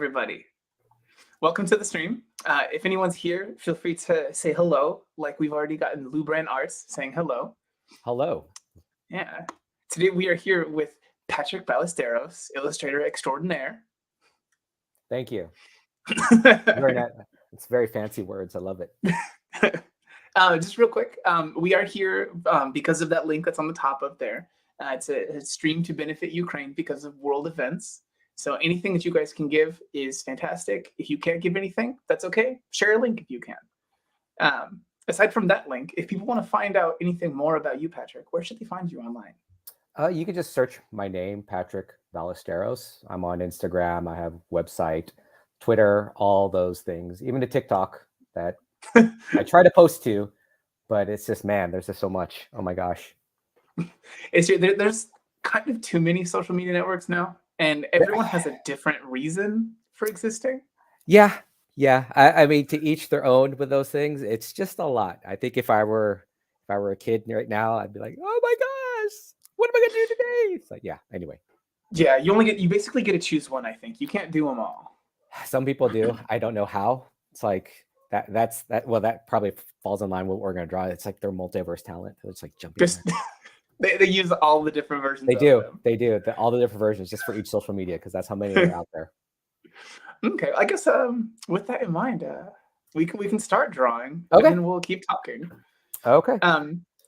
everybody. Welcome to the stream. If anyone's here, feel free to say hello, like we've already gotten Lou Brand Arts saying hello. Hello. Yeah. Today we are here with Patrick Ballesteros, illustrator extraordinaire. Thank you. It's very fancy words. I love it. Just real quick, we are here because of that link that's on the top up there. It's a stream to benefit Ukraine because of world events. So anything that you guys can give is fantastic. If you can't give anything, that's okay. Share a link if you can. Aside from that link, if people want to find out anything more about you, Patrick, where should they find you online? You can just search my name, Patrick Ballesteros. I'm on Instagram. I have website, Twitter, all those things, even the TikTok that I try to post to, but it's just, man, there's just so much. Oh my gosh. There's kind of too many social media networks now, and everyone has a different reason for existing. Yeah. I mean, to each their own with those things. It's just a lot. I think if I were a kid right now, I'd be like, oh my gosh, what am I gonna do today? It's like, yeah. Anyway. Yeah, you basically get to choose one. I think you can't do them all. Some people do. I don't know how. It's like that's well, that probably falls in line with what we're gonna draw. It's like their multiverse talent. It's like jumping. They use all the different versions. They do. All the different versions just for each social media because that's how many are out there. Okay, I guess with that in mind, we can start drawing. Okay, and then we'll keep talking. Okay.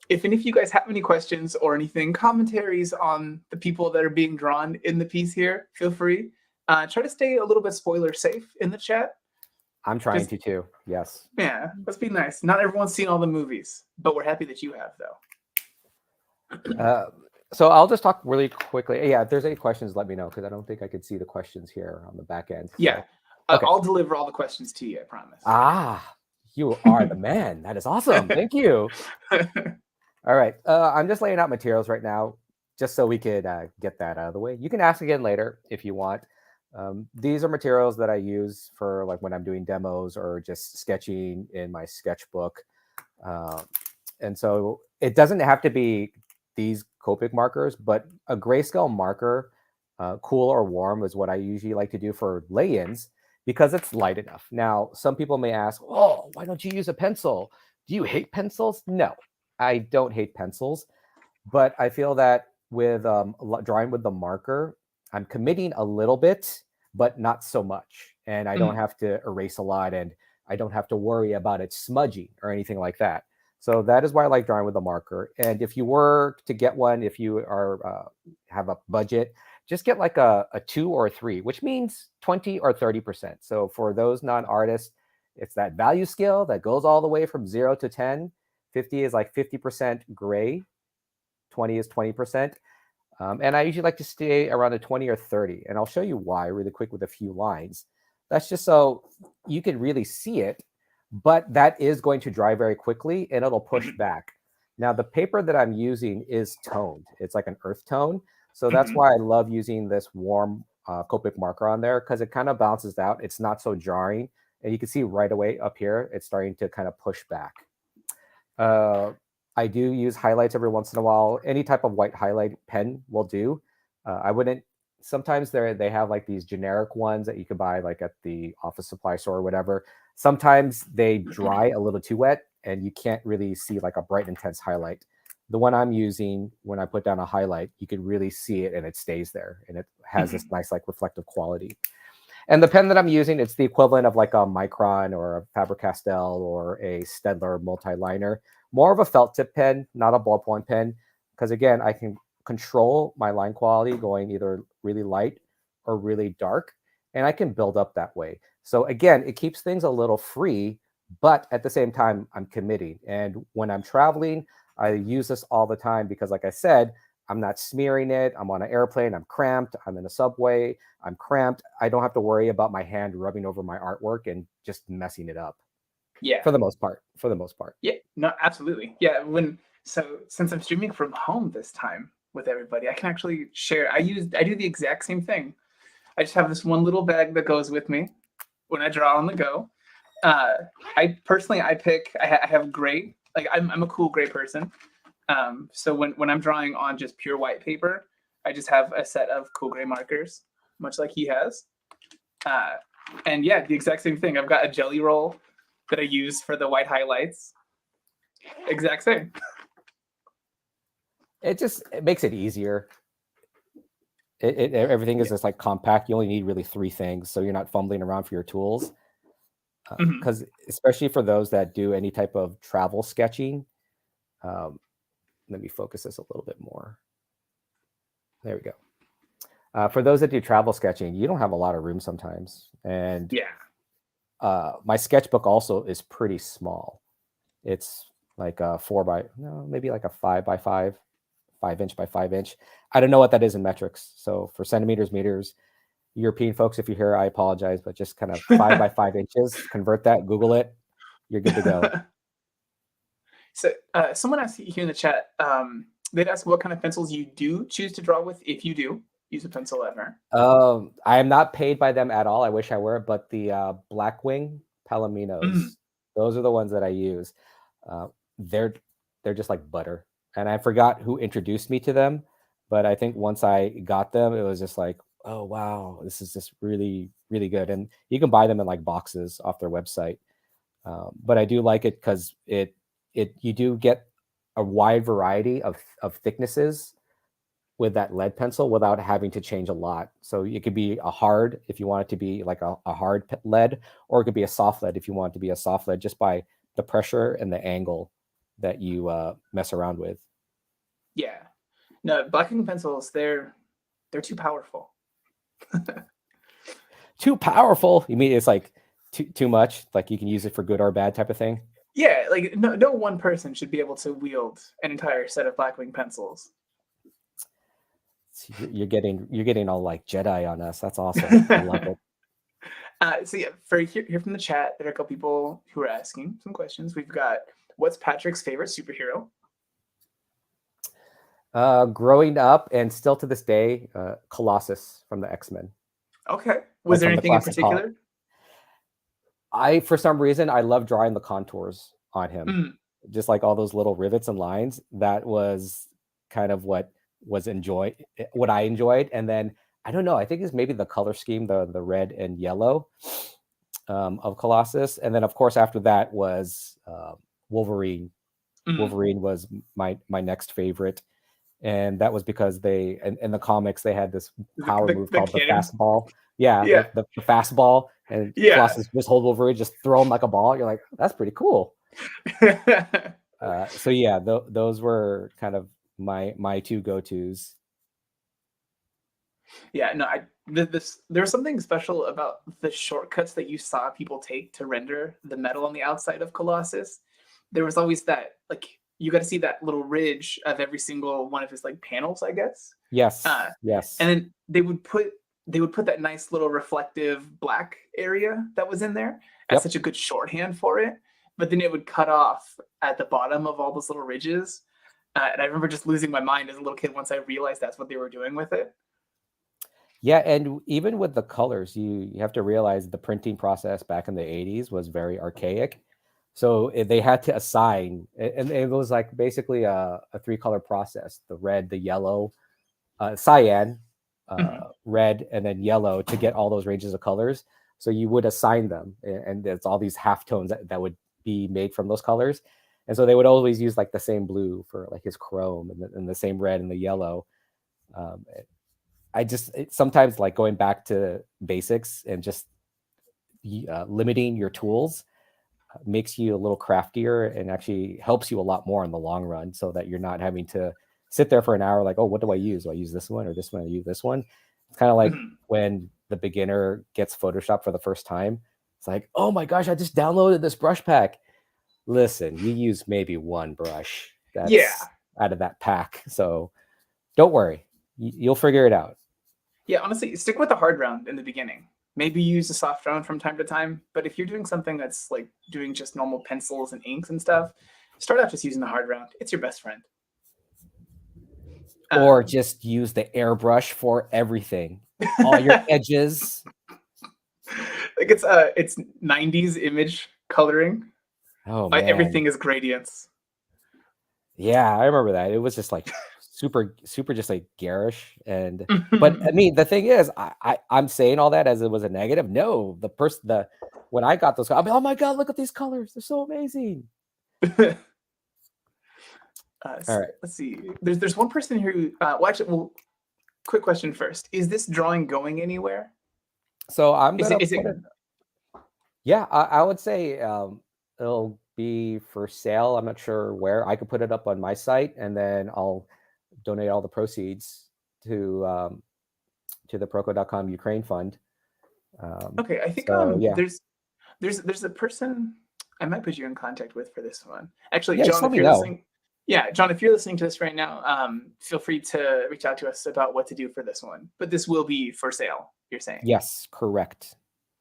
If any of you guys have any questions or anything, commentaries on the people that are being drawn in the piece here, feel free. Try to stay a little bit spoiler safe in the chat. I'm trying to too. Yes. Yeah, let's be nice. Not everyone's seen all the movies, but we're happy that you have, though. So I'll just talk really quickly. Yeah, if there's any questions, let me know because I don't think I could see the questions here on the back end. So. Yeah, okay. I'll deliver all the questions to you. I promise. You are the man. That is awesome. Thank you. All right. I'm just laying out materials right now, just so we could get that out of the way. You can ask again later if you want. These are materials that I use for like when I'm doing demos or just sketching in my sketchbook. And so it doesn't have to be these Copic markers, but a grayscale marker, cool or warm, is what I usually like to do for lay-ins because it's light enough. Now, some people may ask, oh, why don't you use a pencil? Do you hate pencils? No, I don't hate pencils, but I feel that with drawing with the marker, I'm committing a little bit, but not so much. And I don't have to erase a lot, and I don't have to worry about it smudging or anything like that. So that is why I like drawing with a marker. And if you were to get one, if you are have a budget, just get like a 2 or a 3, which means 20 or 30%. So for those non-artists, it's that value scale that goes all the way from 0 to 10. 50 is like 50% gray. 20 is 20%. And I usually like to stay around a 20 or 30. And I'll show you why really quick with a few lines. That's just so you can really see it. But that is going to dry very quickly and it'll push back. Now, the paper that I'm using is toned. It's like an earth tone. So that's why I love using this warm Copic marker on there because it kind of bounces out. It's not so jarring. And you can see right away up here, it's starting to kind of push back. I do use highlights every once in a while. Any type of white highlight pen will do. I wouldn't. Sometimes they have like these generic ones that you can buy like at the office supply store or whatever. Sometimes they dry a little too wet and you can't really see like a bright, intense highlight. The one I'm using, when I put down a highlight, you can really see it and it stays there and it has this nice like reflective quality. And the pen that I'm using, it's the equivalent of like a Micron or a Faber-Castell or a Staedtler multi-liner. More of a felt tip pen, not a ballpoint pen, because again, I can control my line quality going either really light or really dark, and I can build up that way. So again, it keeps things a little free, but at the same time, I'm committing. And when I'm traveling, I use this all the time because like I said, I'm not smearing it. I'm on an airplane. I'm cramped. I'm in a subway. I'm cramped. I don't have to worry about my hand rubbing over my artwork and just messing it up. Yeah. For the most part. Yeah. No, absolutely. Yeah. Since I'm streaming from home this time with everybody, I can actually share. I do the exact same thing. I just have this one little bag that goes with me when I draw on the go. I have gray. Like I'm a cool gray person. So when I'm drawing on just pure white paper, I just have a set of cool gray markers, much like he has. And yeah, the exact same thing. I've got a jelly roll that I use for the white highlights. Exact same. It makes it easier. Everything is just like compact. You only need really 3 things, so you're not fumbling around for your tools. Because especially for those that do any type of travel sketching, let me focus this a little bit more. There we go. For those that do travel sketching, you don't have a lot of room sometimes, and my sketchbook also is pretty small. It's like a 5 by 5, 5 inch by 5 inch. I don't know what that is in metrics. So for centimeters, meters, European folks, if you're here, I apologize, but just kind of 5 by 5 inches, convert that, Google it, you're good to go. So someone asked here in the chat, they'd ask what kind of pencils you do choose to draw with, if you do use a pencil ever. I am not paid by them at all. I wish I were, but the Blackwing Palominos, those are the ones that I use. They're just like butter. And I forgot who introduced me to them, but I think once I got them, it was just like, oh wow, this is just really, really good. And you can buy them in like boxes off their website. But I do like it because you do get a wide variety of thicknesses with that lead pencil without having to change a lot. So it could be a hard if you want it to be like a hard lead, or it could be a soft lead if you want it to be a soft lead, just by the pressure and the angle that you mess around with. Yeah, no, Blackwing pencils, they're too powerful. Too powerful? You mean it's like too much? Like you can use it for good or bad type of thing? Yeah, like no one person should be able to wield an entire set of Blackwing pencils. You're getting all like Jedi on us. That's awesome. I love it. So yeah, for here from the chat, there are a couple people who are asking some questions. We've got, what's Patrick's favorite superhero? Growing up and still to this day, Colossus from the X-Men. Okay. Was there anything in particular? For some reason, I love drawing the contours on him. Just like all those little rivets and lines. That was kind of what I enjoyed. And then, I don't know, I think it's maybe the color scheme, the red and yellow of Colossus. And then, of course, after that was Wolverine. Wolverine was my next favorite. And that was because in the comics, they had this power move called the fastball. Yeah. The fastball. And Colossus just hold Wolverine, just throw him like a ball. You're like, that's pretty cool. So yeah, those were kind of my 2 go-tos. Yeah, no, there's something special about the shortcuts that you saw people take to render the metal on the outside of Colossus. There was always that, like, you got to see that little ridge of every single one of his like panels, I guess. Yes. Yes. And then they would put that nice little reflective black area that was in there as such a good shorthand for it. But then it would cut off at the bottom of all those little ridges. And I remember just losing my mind as a little kid once I realized that's what they were doing with it. Yeah, and even with the colors, you have to realize the printing process back in the 80s was very archaic. So they had to assign, and it was like basically a 3-color process: the red, the yellow, cyan, red, and then yellow to get all those ranges of colors. So you would assign them, and there's all these halftones that would be made from those colors. And so they would always use like the same blue for like his chrome, and the same red and the yellow. Sometimes like going back to basics and just limiting your tools makes you a little craftier and actually helps you a lot more in the long run, so that you're not having to sit there for an hour like, oh, what do I use? Do I use this one or this one? I use this one. It's kind of like when the beginner gets Photoshop for the first time. It's like, oh my gosh, I just downloaded this brush pack. Listen, you use maybe one brush that's out of that pack. So don't worry. You'll figure it out. Yeah, honestly, stick with the hard round in the beginning. Maybe use a soft round from time to time. But if you're doing something that's like doing just normal pencils and inks and stuff, start out just using the hard round. It's your best friend. Or just use the airbrush for everything. All your edges. Like it's 90s image coloring. Oh man. Everything is gradients. Yeah, I remember that. It was just like super just like garish. And but I mean, the thing is, I'm saying all that as it was a negative. No, when I got those, I'm like, oh my god, look at these colors, they're so amazing. All right, let's see. There's one person here who quick question first. Is this drawing going anywhere? so I'm gonna Is put it it. Yeah, I would say it'll be for sale. I'm not sure where. I could put it up on my site, and then I'll donate all the proceeds to the Proko.com Ukraine Fund. okay? I think So yeah, there's a person I might put you in contact with for this one. Actually, yeah, just John, let if me you're know. listening, yeah, John, if you're listening to this right now, feel free to reach out to us about what to do for this one. But this will be for sale, you're saying? Yes, correct.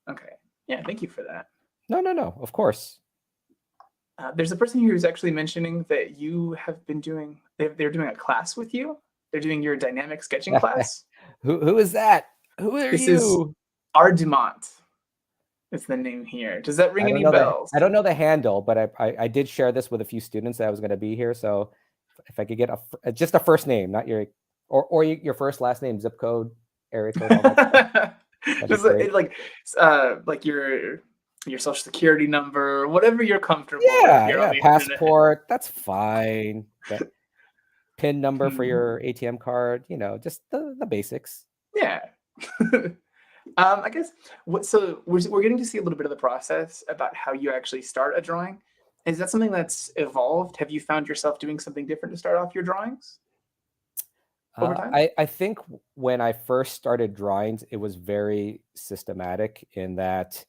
Okay. Yeah, thank you for that. No, of course. There's a person here who's actually mentioning that you have been doing. They're doing a class with you. They're doing your dynamic sketching class. Who is that? Who are This is you? Ardumont. It's the name here. Does that ring any bells? I don't know the handle, but I did share this with a few students that I was going to be here. So if I could get just a first name, not your your first last name, zip code, area code, all that stuff. Just like your social security number, whatever you're comfortable with here on the passport. Internet. That's fine. PIN number for internet. your ATM card. Just the basics. Yeah. I guess so we're getting to see a little bit of the process about how you actually start a drawing. Is that something that's evolved? Have you found yourself doing something different to start off your drawings over time? I think when I first started drawings, it was very systematic in that,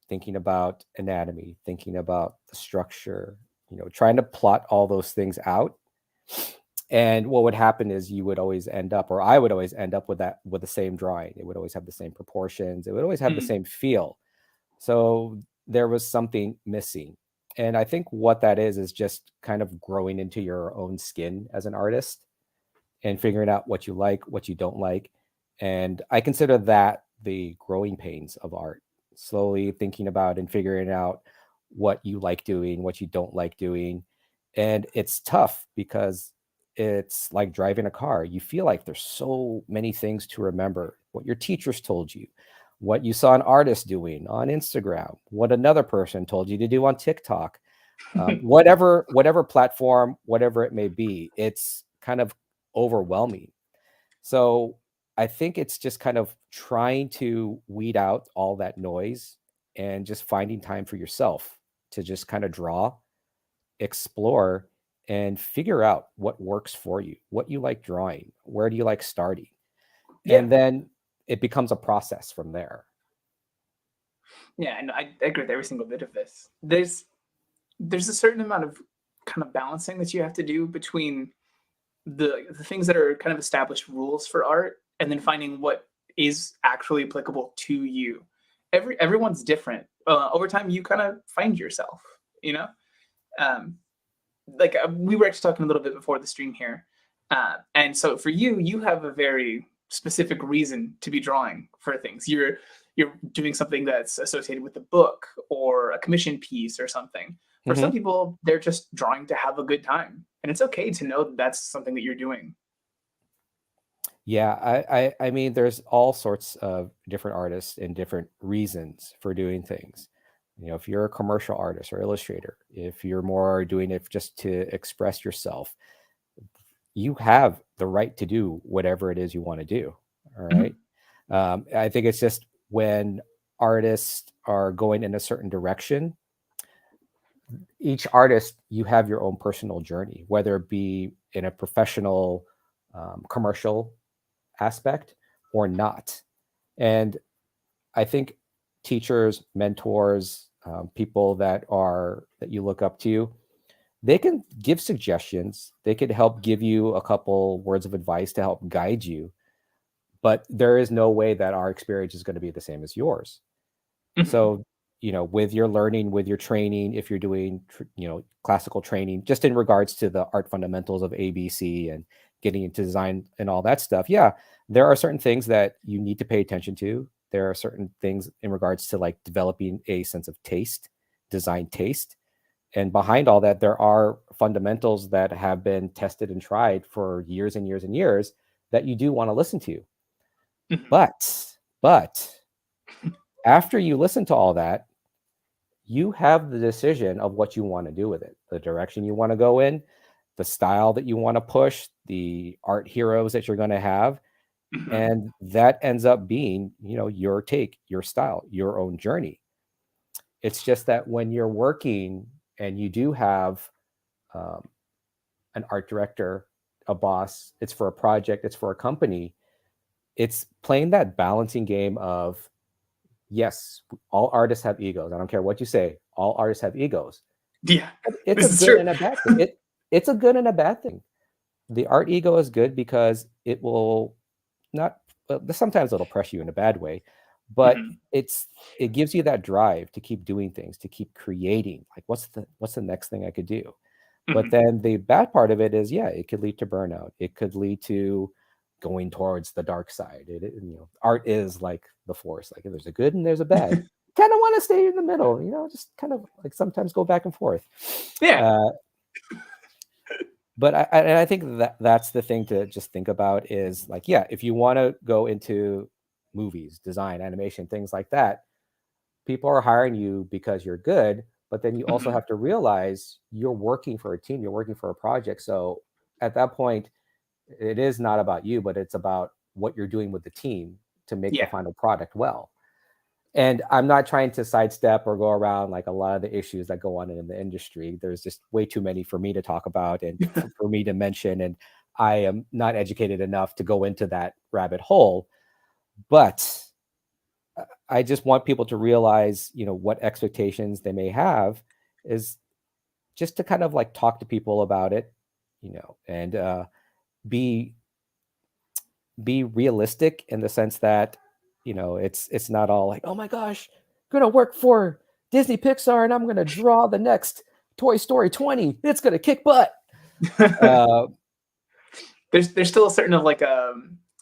thinking about anatomy, thinking about the structure, trying to plot all those things out. And what would happen is you would always end up, or I would always end up with the same drawing. It would always have the same proportions. It would always have the same feel. So there was something missing. And I think what that is just kind of growing into your own skin as an artist and figuring out what you like, what you don't like. And I consider that the growing pains of art, slowly thinking about and figuring out what you like doing, what you don't like doing. And it's tough because it's like driving a car. You feel like there's so many things to remember. What your teachers told you, what you saw an artist doing on Instagram, what another person told you to do on TikTok, whatever platform, whatever it may be, it's kind of overwhelming. So I think it's just kind of trying to weed out all that noise and just finding time for yourself to just kind of draw, explore, and figure out what works for you, what you like drawing, where do you like starting, and then it becomes a process from there. Yeah, and I agree with every single bit of this. There's a certain amount of kind of balancing that you have to do between the things that are kind of established rules for art and then finding what is actually applicable to you. Everyone's different. Over time, you kind of find yourself, we were actually talking a little bit before the stream here. And so for you have a very specific reason to be drawing for things. You're doing something that's associated with a book or a commission piece or something. For some people, they're just drawing to have a good time. And it's okay to know that that's something that you're doing. Yeah, I mean, there's all sorts of different artists and different reasons for doing things. If you're a commercial artist or illustrator, if you're more doing it just to express yourself, you have the right to do whatever it is you want to do. All right. I think it's just when artists are going in a certain direction, each artist, you have your own personal journey, whether it be in a professional, commercial aspect or not. And I think teachers, mentors, people that you look up to, they can give suggestions. They could help give you a couple words of advice to help guide you. But there is no way that our experience is going to be the same as yours. So, with your learning, with your training, if you're doing, classical training, just in regards to the art fundamentals of ABC and getting into design and all that stuff. Yeah, there are certain things that you need to pay attention to. There are certain things in regards to like developing a sense of taste, design taste. And behind all that, there are fundamentals that have been tested and tried for years and years and years that you do want to listen to. But after you listen to all that, you have the decision of what you want to do with it, the direction you want to go in, the style that you want to push, the art heroes that you're going to have. And that ends up being, your take, your style, your own journey. It's just that when you're working and you do have an art director, a boss, it's for a project, it's for a company, it's playing that balancing game of, yes, all artists have egos. I don't care what you say. All artists have egos. Yeah, it's a good and a bad thing. It's a good and a bad thing. The art ego is good because it will not. Sometimes it'll press you in a bad way, but it gives you that drive to keep doing things, to keep creating. Like, what's the next thing I could do? But then the bad part of it is, it could lead to burnout. It could lead to going towards the dark side. Art is like the force. Like, there's a good and there's a bad. Kind of want to stay in the middle, just kind of like sometimes go back and forth. But I think that's the thing to just think about is like, if you want to go into movies, design, animation, things like that, people are hiring you because you're good, but then you also have to realize you're working for a team, you're working for a project. So at that point, it is not about you, but it's about what you're doing with the team to make the final product well. And I'm not trying to sidestep or go around like a lot of the issues that go on in the industry. There's just way too many for me to talk about and for me to mention. And I am not educated enough to go into that rabbit hole. But I just want people to realize, what expectations they may have is just to kind of like talk to people about it, and be realistic in the sense that, it's not all like, oh my gosh, I'm gonna work for Disney Pixar and I'm gonna draw the next Toy Story 20. It's gonna kick butt. There's still a certain of like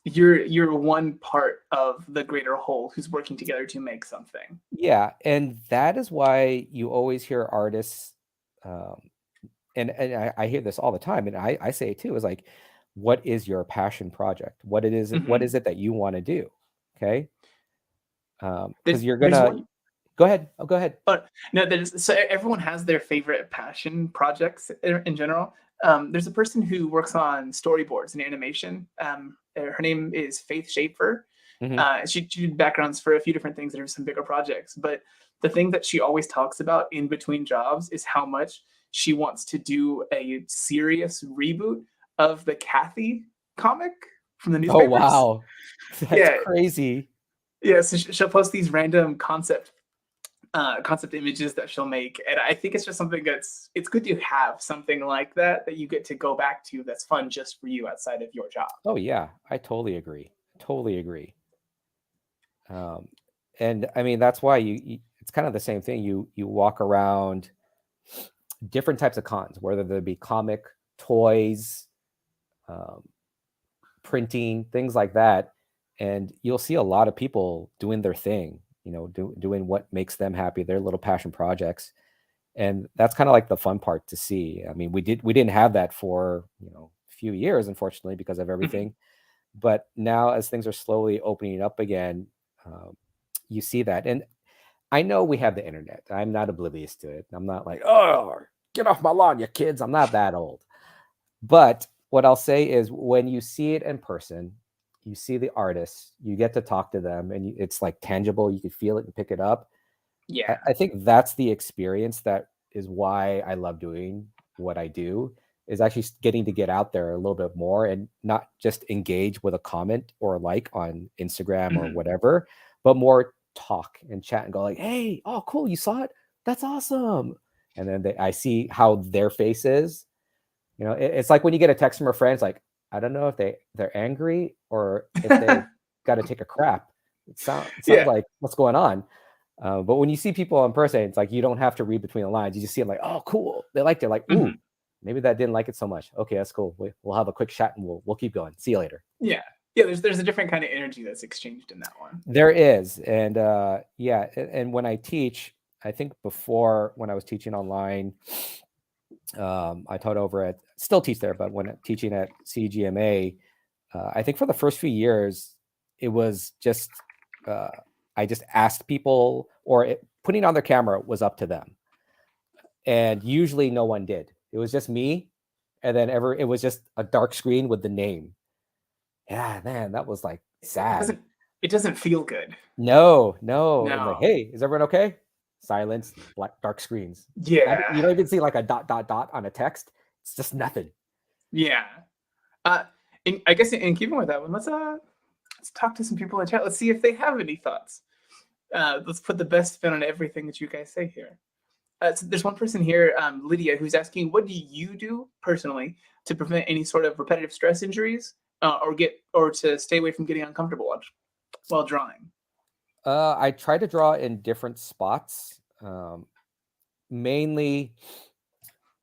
you're one part of the greater whole who's working together to make something. Yeah, and that is why you always hear artists, and I hear this all the time, and I say it too, is like, what is your passion project? What is it that you want to do? Okay. Because you're gonna go ahead. Oh, go ahead. Oh, no, so everyone has their favorite passion projects in general. There's a person who works on storyboards and animation. Her name is Faith Schaefer. She did backgrounds for a few different things that are some bigger projects. But the thing that she always talks about in between jobs is how much she wants to do a serious reboot of the Kathy comic from the newspapers. Oh, wow. That's crazy. Yeah, so she'll post these random concept images that she'll make, and I think it's just something it's good to have something like that you get to go back to that's fun just for you outside of your job. Oh yeah, I totally agree. And I mean, that's why it's kind of the same thing. You walk around different types of cons, whether they be comic, toys, printing, things like that, and you'll see a lot of people doing their thing, doing what makes them happy, their little passion projects. And that's kind of like the fun part to see. I mean, we didn't have that for, a few years, unfortunately, because of everything. But now as things are slowly opening up again, you see that. And I know we have the internet. I'm not oblivious to it. I'm not like, oh, get off my lawn, you kids. I'm not that old. But what I'll say is when you see it in person, you see the artists, you get to talk to them, and it's like tangible. You can feel it and pick it up. Yeah. I think that's the experience that is why I love doing what I do, is actually getting to get out there a little bit more and not just engage with a comment or a like on Instagram or whatever, but more talk and chat and go like, hey, oh, cool, you saw it? That's awesome. And then I see how their face is. It's like when you get a text from a friend, it's like, I don't know if they're angry or if they got to take a crap. It sounds like, what's going on? But when you see people in person, it's like you don't have to read between the lines. You just see it like, oh, cool. They liked it. Like, ooh, maybe that didn't like it so much. Okay, that's cool. We'll have a quick chat and we'll keep going. See you later. Yeah. Yeah, there's a different kind of energy that's exchanged in that one. There is. And and when I teach, I think before, when I was teaching online, I taught over at, still teach there, but when teaching at CGMA, I think for the first few years, it was just, I just asked people, or putting on their camera was up to them. And usually no one did. It was just me. And then it was just a dark screen with the name. Yeah, man, that was like sad. It doesn't feel good. No. No. I'm like, hey, is everyone okay? Silence, black, dark screens. Yeah. You don't even see like a dot on a text. It's just nothing. Yeah. I guess in keeping with that one, let's talk to some people in chat. Let's see if they have any thoughts. Let's put the best spin on everything that you guys say here. So there's one person here, Lydia, who's asking, what do you do personally to prevent any sort of repetitive stress injuries, or to stay away from getting uncomfortable while drawing? I try to draw in different spots. Mainly,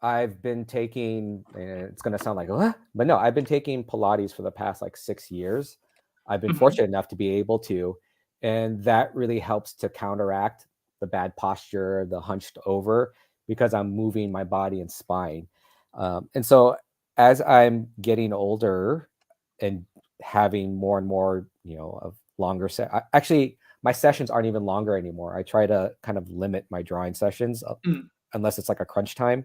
I've been taking, and it's going to sound like, what? But no, I've been taking Pilates for the past like 6 years. I've been fortunate enough to be able to, and that really helps to counteract the bad posture, the hunched over, because I'm moving my body and spine. And so as I'm getting older and having more and more, of longer actually, my sessions aren't even longer anymore. I try to kind of limit my drawing sessions unless it's like a crunch time.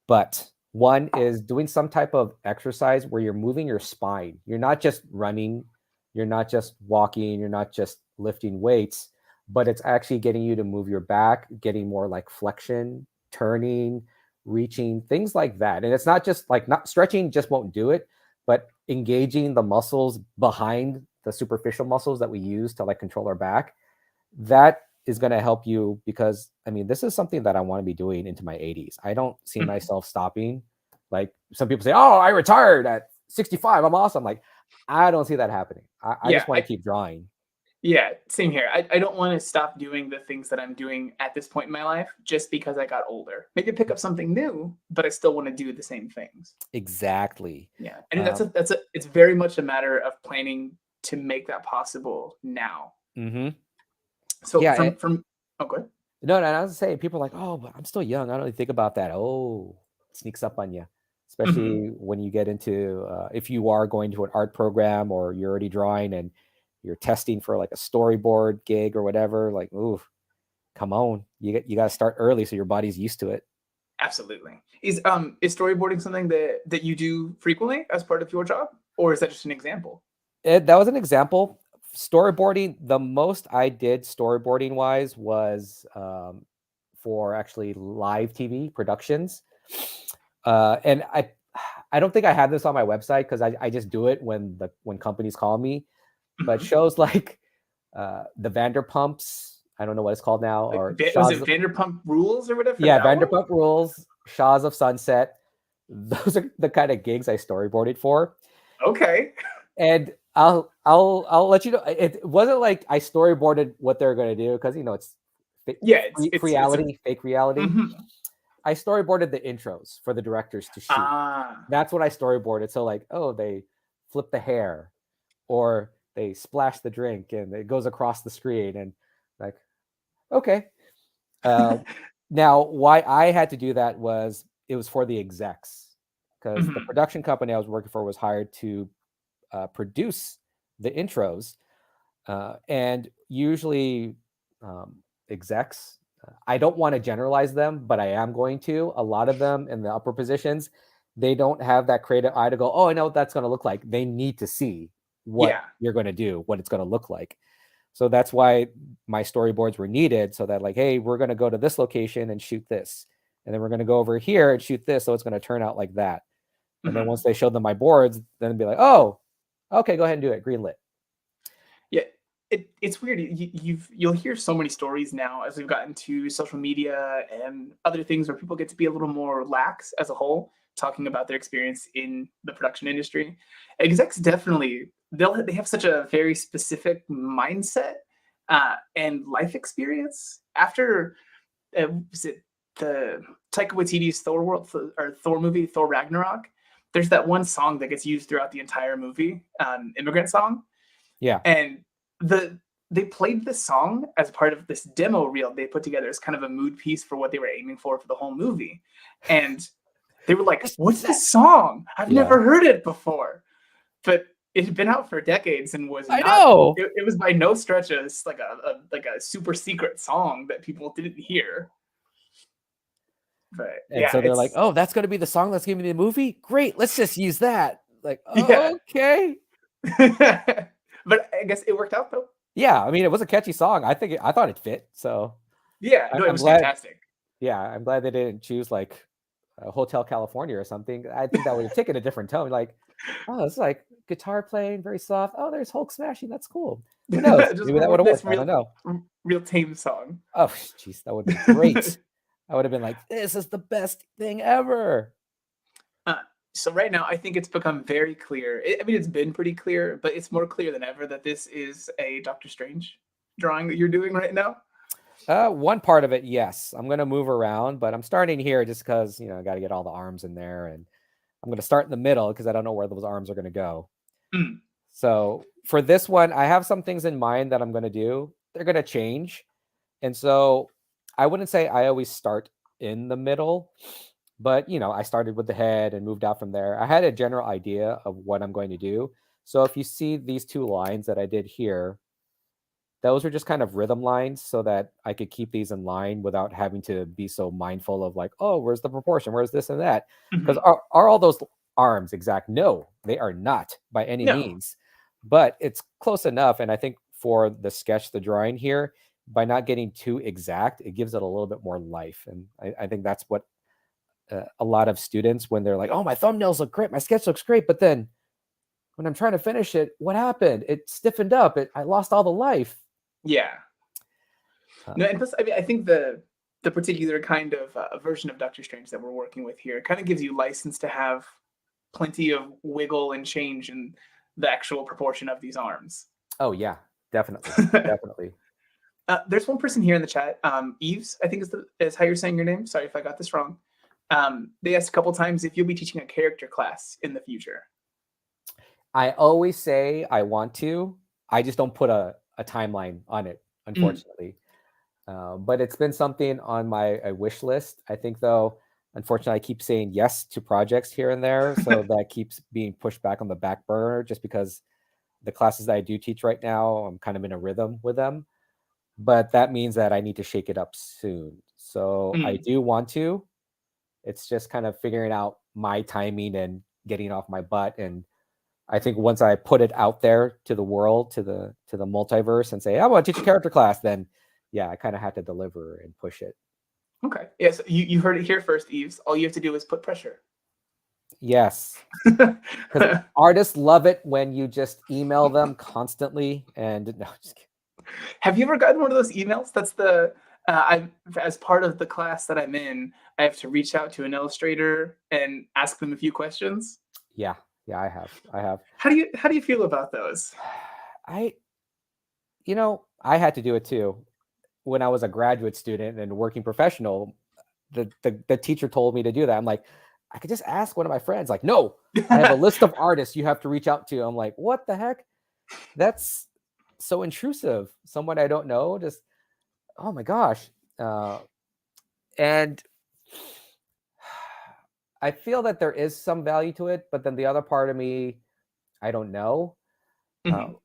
But one is doing some type of exercise where you're moving your spine. You're not just running, you're not just walking, you're not just lifting weights, but it's actually getting you to move your back, getting more like flexion, turning, reaching, things like that. And it's not just like, not stretching just won't do it, but engaging the muscles behind the superficial muscles that we use to like control our back. That is going to help you, because I mean, this is something that I want to be doing into my 80s. I don't see myself stopping. Like some people say, oh, I retired at 65. I'm awesome. Like, I don't see that happening. I just want to keep drawing. Yeah, same here. I don't want to stop doing the things that I'm doing at this point in my life just because I got older. Maybe pick up something new, but I still want to do the same things. Exactly. Yeah, and it's very much a matter of planning to make that possible now. So yeah, from oh, go ahead. No, I was saying, people are like, oh, but I'm still young. I don't really think about that. Oh, it sneaks up on you, especially when you get into, if you are going to an art program or you're already drawing and you're testing for like a storyboard gig or whatever. Like, ooh, come on, you got to start early so your body's used to it. Absolutely. Is storyboarding something that you do frequently as part of your job, or is that just an example? That was an example. Storyboarding, the most I did storyboarding wise was for actually live TV productions. And I don't think I have this on my website because I just do it when companies call me. But shows like the Vanderpumps, I don't know what it's called now, or was it Vanderpump Rules or whatever? Yeah, Vanderpump Rules, Shaws of Sunset. Those are the kind of gigs I storyboarded for. Okay. And I'll let you know. It wasn't like I storyboarded what they're going to do, because it's fake reality. I storyboarded the intros for the directors to shoot. That's what I storyboarded. So like, oh, they flip the hair, or they splash the drink and it goes across the screen, and like, okay. Now, why I had to do that was it was for the execs, because the production company I was working for was hired to produce the intros, and usually execs, I don't want to generalize them, but I am going to. A lot of them in the upper positions, they don't have that creative eye to go, oh, I know what that's going to look like. They need to see what you're going to do, what it's going to look like. So that's why my storyboards were needed, so that like, hey, we're going to go to this location and shoot this, and then we're going to go over here and shoot this, so it's going to turn out like that. And then once they showed them my boards, then it'd be like, oh, okay, go ahead and do it, greenlit. Yeah, it's weird. You'll hear so many stories now as we've gotten to social media and other things where people get to be a little more lax as a whole, talking about their experience in the production industry. Execs definitely, they have such a very specific mindset and life experience. After was it the Taika Waititi's Thor movie, Thor Ragnarok? There's that one song that gets used throughout the entire movie, Immigrant Song. Yeah. And the they played the song as part of this demo reel they put together as kind of a mood piece for what they were aiming for the whole movie. And they were like, what's this song? I've never heard it before. But it had been out for decades and was it was by no stretch like a super secret song that people didn't hear. But so they're like, oh, that's going to be the song that's going to be the movie? Great, let's just use that. Like, okay. But I guess it worked out though. Yeah, I mean, it was a catchy song. I thought it fit. So yeah, no, it was fantastic. Yeah, I'm glad they didn't choose like Hotel California or something. I think that would have taken a different tone. Like, oh, it's like guitar playing, very soft. Oh, there's Hulk smashing. That's cool. Who knows? Maybe that would have worked. I don't know. Real tame song. Oh, jeez, that would be great. I would have been like, this is the best thing ever. So right now, I think it's become very clear. I mean, it's been pretty clear, but it's more clear than ever that this is a Doctor Strange drawing that you're doing right now. One part of it, yes. I'm going to move around, but I'm starting here just because, I got to get all the arms in there. And I'm going to start in the middle because I don't know where those arms are going to go. Mm. So for this one, I have some things in mind that I'm going to do. They're going to change. And so I wouldn't say I always start in the middle. But, I started with the head and moved out from there. I had a general idea of what I'm going to do. So if you see these two lines that I did here, those are just kind of rhythm lines so that I could keep these in line without having to be so mindful of like, oh, where's the proportion? Where's this and that? Because are all those arms exact? No, they are not by any means. But it's close enough. And I think for the sketch, the drawing here, by not getting too exact, it gives it a little bit more life. And I think that's what a lot of students, when they're like, oh, my thumbnails look great, my sketch looks great, but then when I'm trying to finish it, what happened? It stiffened up. I lost all the life. Yeah. No, and plus, I mean, I think the particular kind of version of Doctor Strange that we're working with here kind of gives you license to have plenty of wiggle and change in the actual proportion of these arms. Oh yeah, definitely, definitely. There's one person here in the chat, Eves, I think is how you're saying your name. Sorry if I got this wrong. They asked a couple times if you'll be teaching a character class in the future. I always say I want to. I just don't put a timeline on it, unfortunately. But it's been something on my wish list. I think, though, unfortunately, I keep saying yes to projects here and there. So that keeps being pushed back on the back burner just because the classes that I do teach right now, I'm kind of in a rhythm with them. But that means that I need to shake it up soon. So I do want to. It's just kind of figuring out my timing and getting off my butt. And I think once I put it out there to the world, to the multiverse, and say, I want to teach a character class, then yeah, I kind of have to deliver and push it. Okay. Yes, you heard it here first, Eves. All you have to do is put pressure. Yes. Because artists love it when you just email them constantly. And no, just kidding. Have you ever gotten one of those emails? That's as part of the class that I'm in, I have to reach out to an illustrator and ask them a few questions. Yeah, I have. How do you feel about those? I had to do it too. When I was a graduate student and working professional, the teacher told me to do that. I'm like, I could just ask one of my friends. Like, no, I have a list of artists you have to reach out to. I'm like, what the heck? That's so intrusive. Someone I don't know, just, oh my gosh. And I feel that there is some value to it, but then the other part of me, I don't know.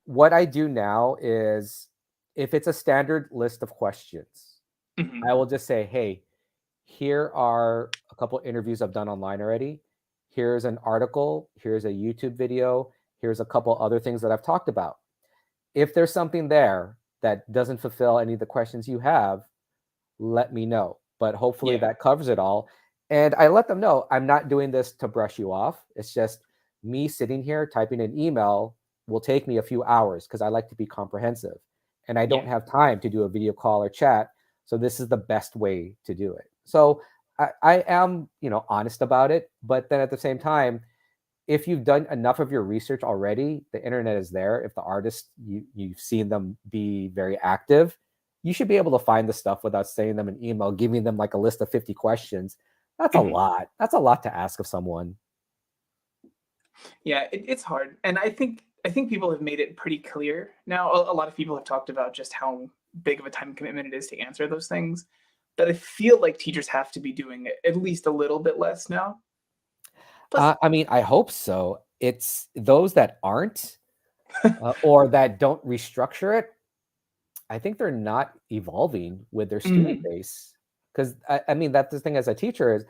What I do now is, if it's a standard list of questions, I will just say, hey, here are a couple interviews I've done online already. Here's an article. Here's a YouTube video. Here's a couple other things that I've talked about. If there's something there that doesn't fulfill any of the questions you have, let me know. But hopefully that covers it all. And I let them know I'm not doing this to brush you off. It's just me sitting here typing an email will take me a few hours because I like to be comprehensive. And I don't have time to do a video call or chat. So this is the best way to do it. So I am, honest about it. But then at the same time, if you've done enough of your research already, the internet is there. If the artist, you've seen them be very active, you should be able to find the stuff without sending them an email, giving them like a list of 50 questions. That's a lot. That's a lot to ask of someone. Yeah, it's hard. And I think I think people have made it pretty clear now. A lot of people have talked about just how big of a time commitment it is to answer those things. But I feel like teachers have to be doing it at least a little bit less now. Plus, I mean, I hope so. It's those that aren't or that don't restructure it. I think they're not evolving with their student base. Because I mean, that's the thing as a teacher is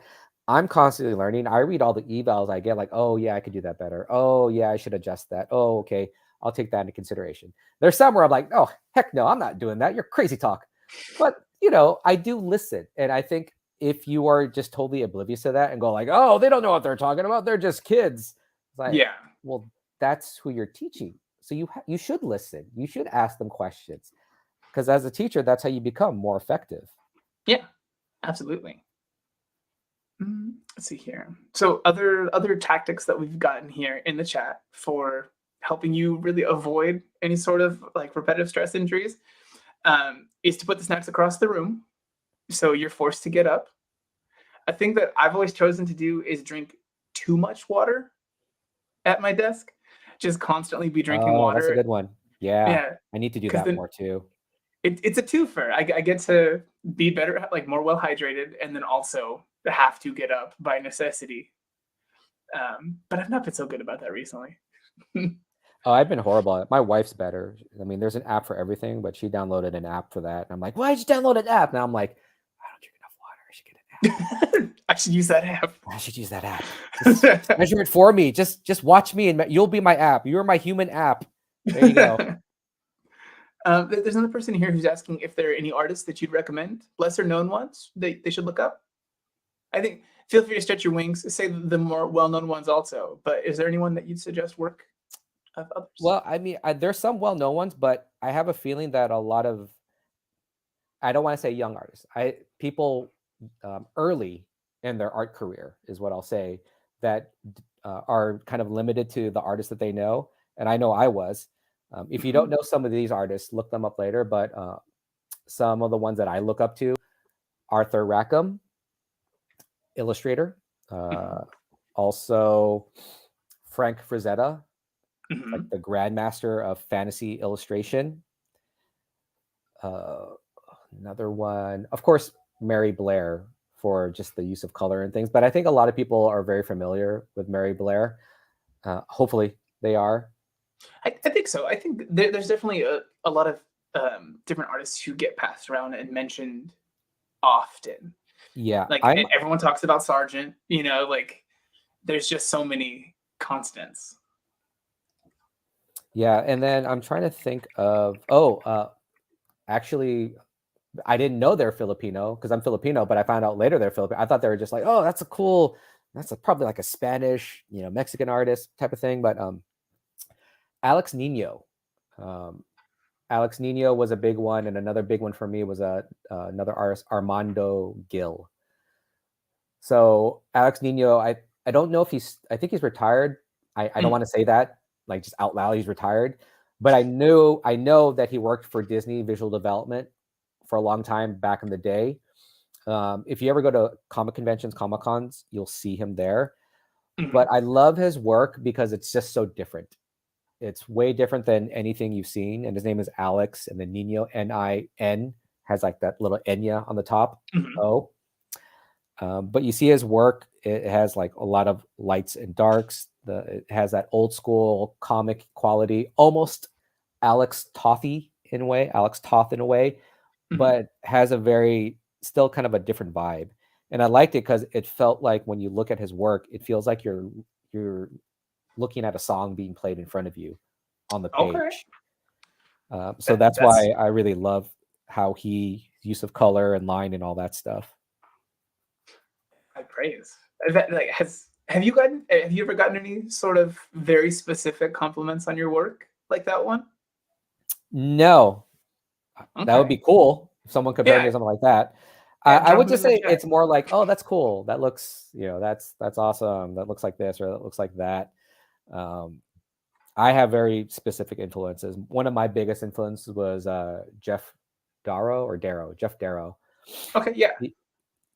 I'm constantly learning. I read all the evals I get, like, oh yeah, I could do that better. Oh yeah, I should adjust that. Oh, okay, I'll take that into consideration. There's some where I'm like, oh heck no, I'm not doing that. You're crazy talk. But I do listen. And I think if you are just totally oblivious to that and go like, oh, they don't know what they're talking about, they're just kids. It's like, yeah, well, that's who you're teaching. So you should listen. You should ask them questions. Because as a teacher, that's how you become more effective. yeah, absolutely. Let's see here. So other tactics that we've gotten here in the chat for helping you really avoid any sort of like repetitive stress injuries is to put the snacks across the room, so you're forced to get up. A thing that I've always chosen to do is drink too much water at my desk. Just constantly be drinking water. That's a good one. Yeah, I need to do that then more too. It's a twofer. I get to be better, like more well hydrated, and then also have to get up by necessity. But I've not been so good about that recently. Oh, I've been horrible at it. My wife's better. I mean, there's an app for everything, but she downloaded an app for that. And I'm like, why did you download an app? Now I'm like, I don't drink enough water. I should get an app. I should use that app. I should use that app. Just measure it for me. Just watch me, and you'll be my app. You're my human app. There you go. There's another person here who's asking if there are any artists that you'd recommend, lesser known ones they should look up. I think feel free to stretch your wings, say the more well-known ones also. But is there anyone that you'd suggest work of others? Well, I mean, there's some well-known ones, but I have a feeling that a lot of, I don't want to say young artists, people early in their art career is what I'll say, that are kind of limited to the artists that they know. And I know I was. If you don't know some of these artists, look them up later. But some of the ones that I look up to, Arthur Rackham, illustrator. Also, Frank Frazetta, like the grandmaster of fantasy illustration. Another one, of course, Mary Blair, for just the use of color and things. But I think a lot of people are very familiar with Mary Blair. Hopefully they are. I think so. I think there's definitely a lot of different artists who get passed around and mentioned often. Yeah. Like everyone talks about Sargent, like there's just so many constants. Yeah. And then I'm trying to think of, actually, I didn't know they're Filipino because I'm Filipino, but I found out later they're Filipino. I thought they were just like, oh, that's probably like a Spanish, Mexican artist type of thing. But Alex Nino. Alex Nino was a big one, and another big one for me was another artist, Armando Gil. So Alex Nino, I don't know if I think he's retired. I don't want to say that like just out loud he's retired, but I know that he worked for Disney Visual Development for a long time back in the day. If you ever go to comic conventions, Comic Cons, you'll see him there. But I love his work because it's just so different. It's way different than anything you've seen. And his name is Alex, and then Nino, N-I-N, has like that little Enya on the top. O. But you see his work, it has like a lot of lights and darks. It has that old school comic quality, almost Alex Toth in a way, but has a very, still kind of a different vibe. And I liked it because it felt like when you look at his work, it feels like you're looking at a song being played in front of you on the page. So that's why I really love how use of color and line and all that stuff. I praise. Have you ever gotten any sort of very specific compliments on your work like that one? No. Okay. That would be cool if someone compared me to something like that. I would just say it's more like, oh, that's cool. That looks, that's awesome. That looks like this, or that looks like that. I have very specific influences. One of my biggest influences was Jeff Darrow. Okay, yeah.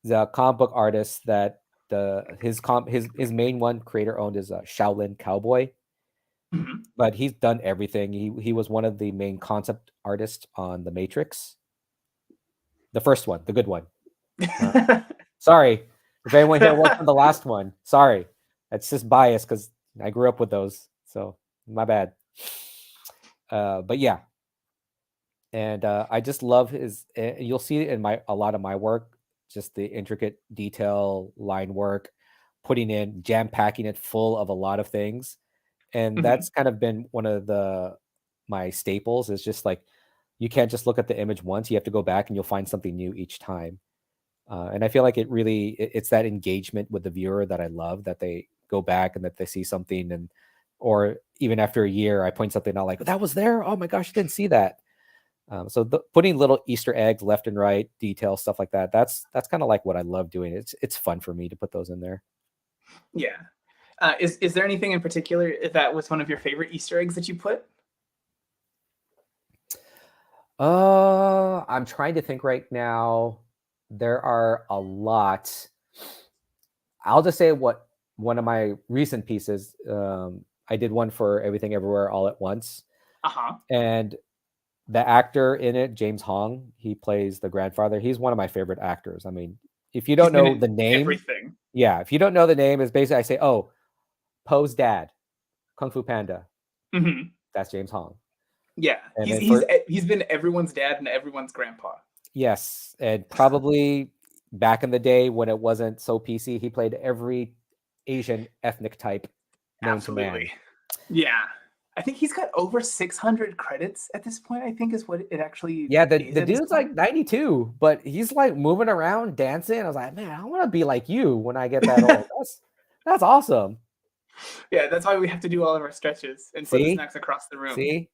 The comic book artist that his main one creator owned is Shaolin Cowboy. but he's done everything. He was one of the main concept artists on The Matrix, the first one, the good one. Sorry if anyone here worked on the last one. Sorry, that's just bias because I grew up with those, so my bad. But yeah, and I just love his. You'll see it in a lot of my work, just the intricate detail, line work, putting in, jam packing it full of a lot of things, and that's kind of been one of my staples. Is just like you can't just look at the image once; you have to go back and you'll find something new each time. And I feel like it's that engagement with the viewer that I love, that they go back and that they see something, and or even after a year, I point something out like, that was there. Oh my gosh, I didn't see that. So putting little Easter eggs left and right, details, stuff like that. That's kind of like what I love doing. It's fun for me to put those in there. Yeah. Is there anything in particular that was one of your favorite Easter eggs that you put? I'm trying to think right now. There are a lot. I'll just say what one of my recent pieces. I did one for Everything Everywhere All at Once. And the actor in it, James Hong, he plays the grandfather. He's one of my favorite actors. I mean, if you don't know the name, everything. Yeah, if you don't know the name, is basically I say, oh, Poe's dad, Kung Fu Panda. That's James Hong. Yeah, he's been everyone's dad and everyone's grandpa. Yes, and probably back in the day when it wasn't so PC, he played every Asian ethnic type known to man. Yeah, I think he's got over 600 credits at this point. I think is what it actually. Yeah, the dude's like 92, but he's like moving around, dancing. I was like, man, I want to be like you when I get that old. That's awesome. Yeah, that's why we have to do all of our stretches and put the snacks across the room. See,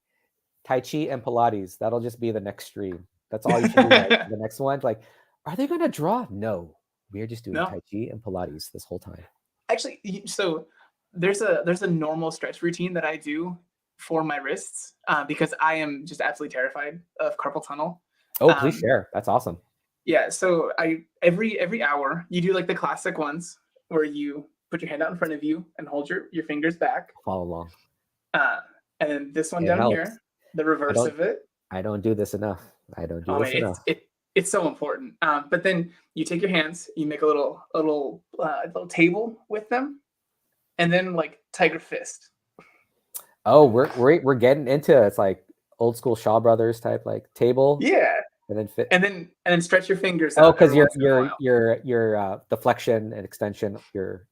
Tai Chi and Pilates. That'll just be the next stream. That's all you should do. Right? The next one, like, are they going to draw? No, we are just doing Tai Chi and Pilates this whole time. Actually, so there's a normal stretch routine that I do for my wrists because I am just absolutely terrified of carpal tunnel. Oh, please share. That's awesome. Yeah, so every hour you do like the classic ones where you put your hand out in front of you and hold your fingers back. Follow along. And then this one down here, the reverse of it. I don't do this enough. I don't do this enough. It's so important. But then you take your hands, you make a little table with them, and then like tiger fist. Oh, we're getting into it. It's like old school Shaw Brothers type like table. Yeah. And then stretch your fingers out. Oh, because your deflection and extension, you're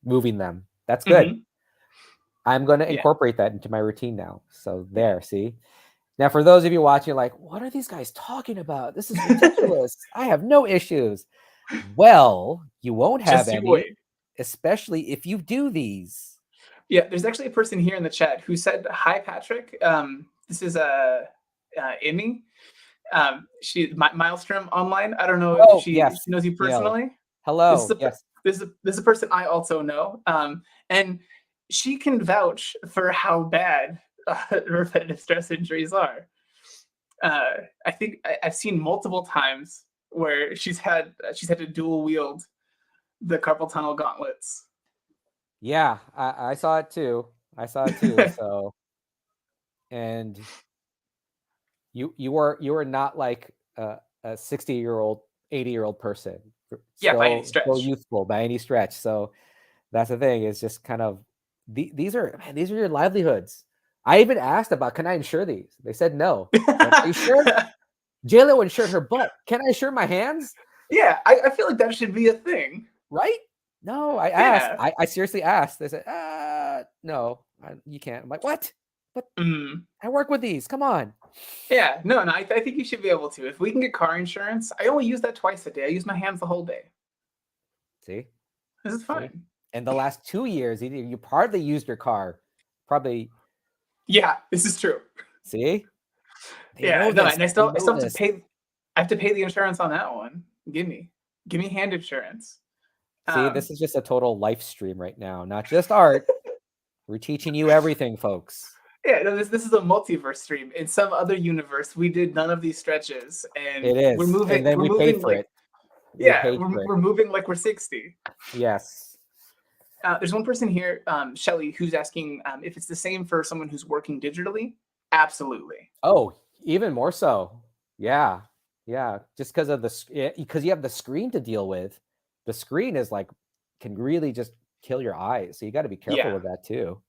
moving them. That's good. I'm going to incorporate that into my routine now. So there, see. Now, for those of you watching, like, what are these guys talking about? This is ridiculous. I have no issues. Well, you won't have any, especially if you do these. Yeah, there's actually a person here in the chat who said, "Hi, Patrick. This is Emmy. She Maelstrom online. I don't know if she knows you personally. Yeah. Hello. This is a person I also know. And she can vouch for how bad repetitive stress injuries are. I think I've seen multiple times where she's had to dual wield the carpal tunnel gauntlets. Yeah, I saw it too. So, and you are not like a 60-year-old, 80-year-old person. Yeah, by any stretch. So youthful by any stretch. So that's the thing. It's just kind of these are your livelihoods. I even asked about, can I insure these? They said no. Are you sure? JLo insured her butt. Can I insure my hands? Yeah, I feel like that should be a thing, right? No, I asked. I seriously asked. They said, no, you can't. I'm like, what? But I work with these. Come on. Yeah, no. I think you should be able to. If we can get car insurance, I only use that twice a day. I use my hands the whole day. See? This is fine. In the last 2 years, you hardly used your car. Probably. Yeah, this is true. See? And I still have to pay. I have to pay the insurance on that one. Give me hand insurance. See, this is just a total life stream right now, not just art. We're teaching you everything, folks. Yeah, no, this is a multiverse stream. In some other universe, we did none of these stretches, and it is. We're moving. And then we paid for it. We're moving like we're 60. Yes. There's one person here, Shelly, who's asking if it's the same for someone who's working digitally. Absolutely. Oh, even more so. Yeah. Yeah. Just because of because you have the screen to deal with. The screen is like, can really just kill your eyes. So you got to be careful with that too.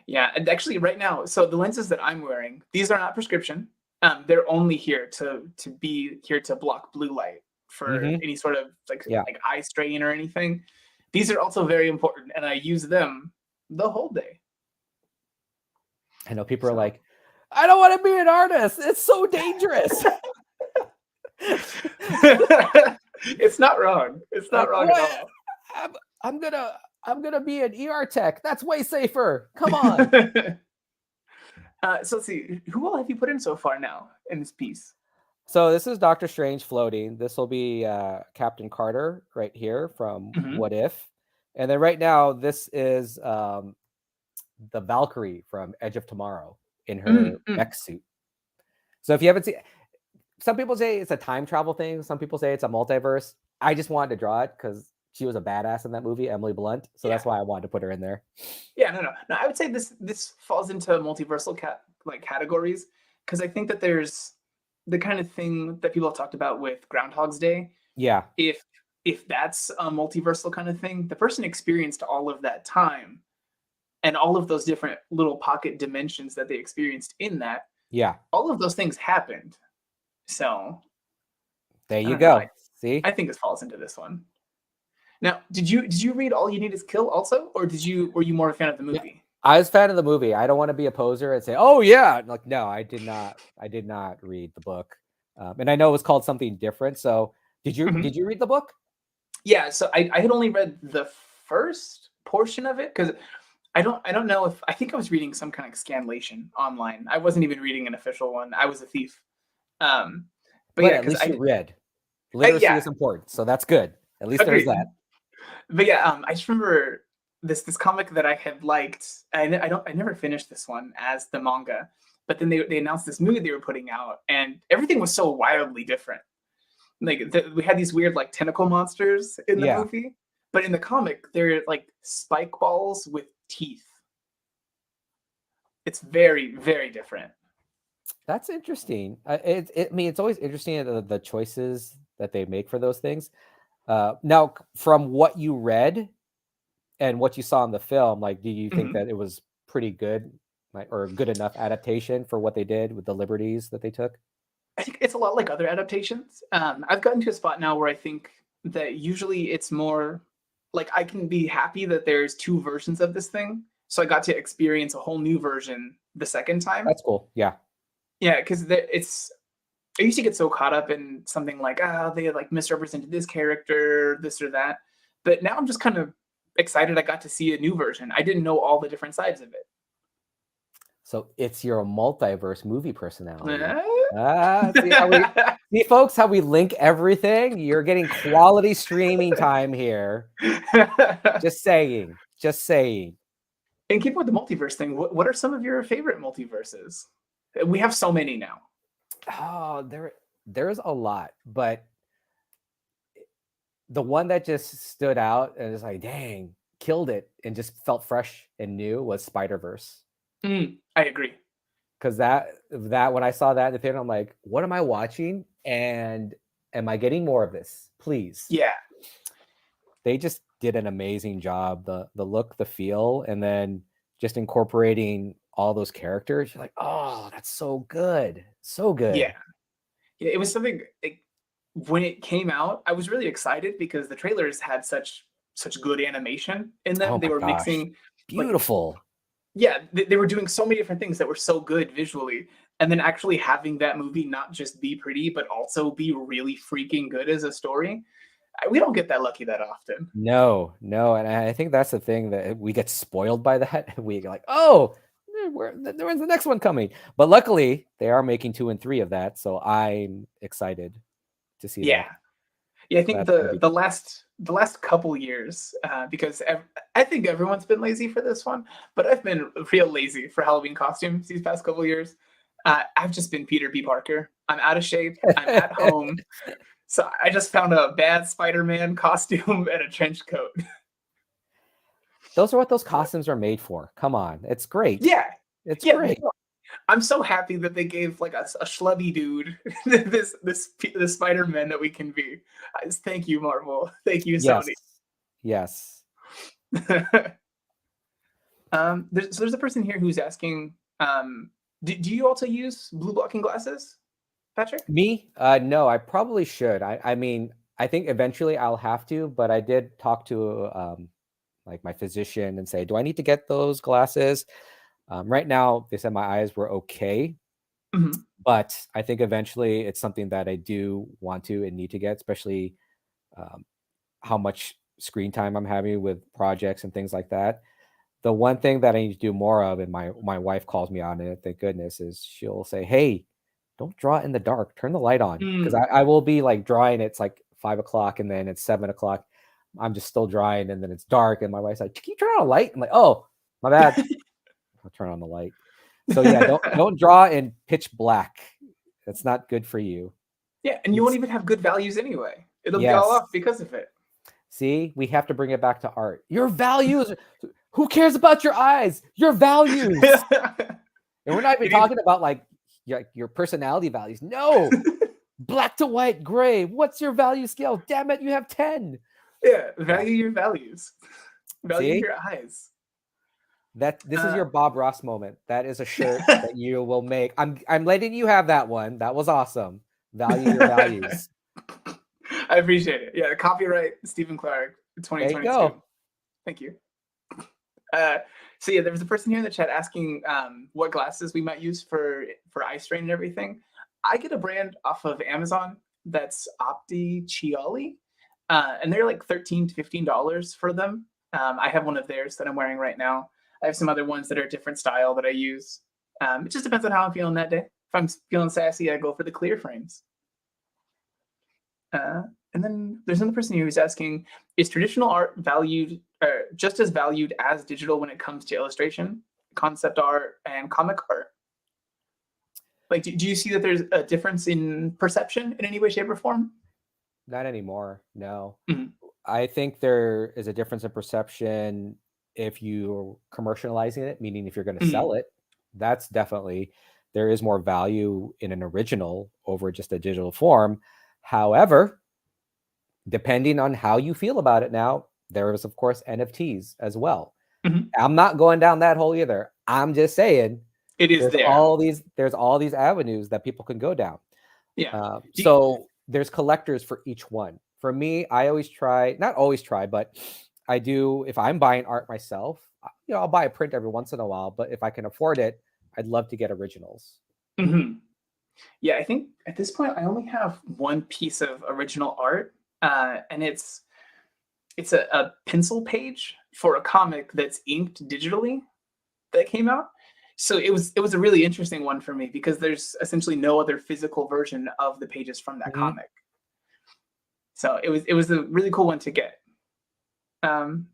Yeah. And actually right now, so the lenses that I'm wearing, these are not prescription. They're only here to be here to block blue light for any sort of like eye strain or anything. These are also very important, and I use them the whole day. I know people are like, I don't want to be an artist. It's so dangerous. It's not wrong. It's not wrong at all. I'm gonna be an ER tech. That's way safer. Come on. So let's see. Who all have you put in so far now in this piece? So this is Doctor Strange floating. This will be Captain Carter right here from What If. And then right now, this is the Valkyrie from Edge of Tomorrow in her mech suit. So if you haven't seen, some people say it's a time travel thing. Some people say it's a multiverse. I just wanted to draw it because she was a badass in that movie, Emily Blunt. So that's why I wanted to put her in there. Yeah, no. I would say this falls into multiversal categories, because I think that there's the kind of thing that people have talked about with Groundhog's Day. Yeah. If that's a multiversal kind of thing, the person experienced all of that time and all of those different little pocket dimensions that they experienced in that. Yeah. All of those things happened. So there you go. See? I think this falls into this one. Now, did you read All You Need Is Kill also, or were you more a fan of the movie? Yeah, I was a fan of the movie. I don't want to be a poser and say, "Oh yeah," like no, I did not. I did not read the book, and I know it was called something different. So, did you read the book? Yeah. So I had only read the first portion of it because I don't know if I think I was reading some kind of scanlation online. I wasn't even reading an official one. I was a thief. But yeah, at least you read. Literacy is important, so that's good. At least there's that. But yeah, I just remember this comic that I had liked. I never finished this one as the manga, but then they announced this movie they were putting out, and everything was so wildly different. Like we had these weird like tentacle monsters in the movie, but in the comic they're like spike balls with teeth. It's very, very different. That's interesting. I mean, it's always interesting the choices that they make for those things. Now, from what you read and what you saw in the film, like, do you think that it was pretty good, like, or good enough adaptation for what they did with the liberties that they took? I think it's a lot like other adaptations. I've gotten to a spot now where I think that usually it's more like I can be happy that there's two versions of this thing. So I got to experience a whole new version the second time. That's cool. Yeah. Yeah, because I used to get so caught up in something like, they like misrepresented this character, this or that. But now I'm just kind of excited I got to see a new version. I didn't know all the different sides of it. So it's your multiverse movie personality. See, folks, how we link everything? You're getting quality streaming time here. Just saying. And keep with the multiverse thing. What are some of your favorite multiverses? We have so many now. Oh, there's a lot, but the one that just stood out and is like, dang, killed it and just felt fresh and new was Spider-Verse. I agree. Because that when I saw that in the theater, I'm like, what am I watching? And am I getting more of this? Please. Yeah. They just did an amazing job. The look, the feel, and then just incorporating all those characters. You're like, oh, that's so good. So good. Yeah. It was something when it came out, I was really excited because the trailers had such good animation in them. They were mixing beautiful. They were doing so many different things that were so good visually. And then actually having that movie not just be pretty, but also be really freaking good as a story. We don't get that lucky that often. No. And I think that's the thing that we get spoiled by that. We like, oh, when's the next one coming? But luckily, they are making 2 and 3 of that. So I'm excited to see that. Yeah, I think the last couple years, because I think everyone's been lazy for this one, but I've been real lazy for Halloween costumes these past couple years. I've just been Peter B. Parker. I'm out of shape. I'm at home. So I just found a bad Spider-Man costume and a trench coat. Those are what those costumes are made for. Come on, it's great. Yeah, It's yeah. great. I'm so happy that they gave like a schlubby dude this Spider-Man that we can be. Thank you, Marvel. Thank you, Yes. Sony. Yes. There's a person here who's asking, do you also use blue blocking glasses, Patrick? Me? No, I probably should. I mean, I think eventually I'll have to, but I did talk to like my physician and say, do I need to get those glasses? Right now, they said my eyes were okay, Mhm. but I think eventually it's something that I do want to and need to get, especially how much screen time I'm having with projects and things like that. The one thing that I need to do more of, and my wife calls me on it, thank goodness, is she'll say, hey, don't draw it in the dark, turn the light on. Because I will be like drawing, it's like 5 o'clock and then it's 7 o'clock. I'm just still drawing and then it's dark. And my wife's like, can you turn on a light? I'm like, oh, my bad. I'll turn on the light. So yeah, don't draw in pitch black. That's not good for you. Yeah, and you won't even have good values anyway. It'll be Yes. all off because of it. See, we have to bring it back to art. Your values. Who cares about your eyes? Your values. And we're not even talking about like your personality values. No. Black to white, gray. What's your value scale? Damn it, you have 10. Yeah, value your values. Value See? your eyes. This is your Bob Ross moment. That is a shirt that you will make. I'm letting you have that one. That was awesome. Value your values. I appreciate it. Yeah, copyright Stephen Clark, 2022. There you go. Thank you. So yeah, there was a person here in the chat asking what glasses we might use for eye strain and everything. I get a brand off of Amazon that's Opti-Ciali, and they're like $13 to $15 for them. I have one of theirs that I'm wearing right now. I have some other ones that are a different style that I use. It just depends on how I'm feeling that day. If I'm feeling sassy, I go for the clear frames. And then there's another person here who's asking, is traditional art valued just as valued as digital when it comes to illustration, concept art, and comic art? Like, do you see that there's a difference in perception in any way, shape, or form? Not anymore. No. Mm-hmm. I think there is a difference in perception if you're commercializing it, meaning if you're going to sell it, that's definitely, there is more value in an original over just a digital form. However, depending on how you feel about it now, there is, of course, NFTs as well. I'm not going down that hole either. I'm just saying it is there's all these avenues that people can go down. Yeah. So there's collectors for each one. For me, I always try, not always try, but I do, if I'm buying art myself, you know, I'll buy a print every once in a while, but if I can afford it, I'd love to get originals. Yeah, I think at this point I only have one piece of original art, and it's a pencil page for a comic that's inked digitally that came out. So it was a really interesting one for me because there's essentially no other physical version of the pages from that comic. So it was a really cool one to get. And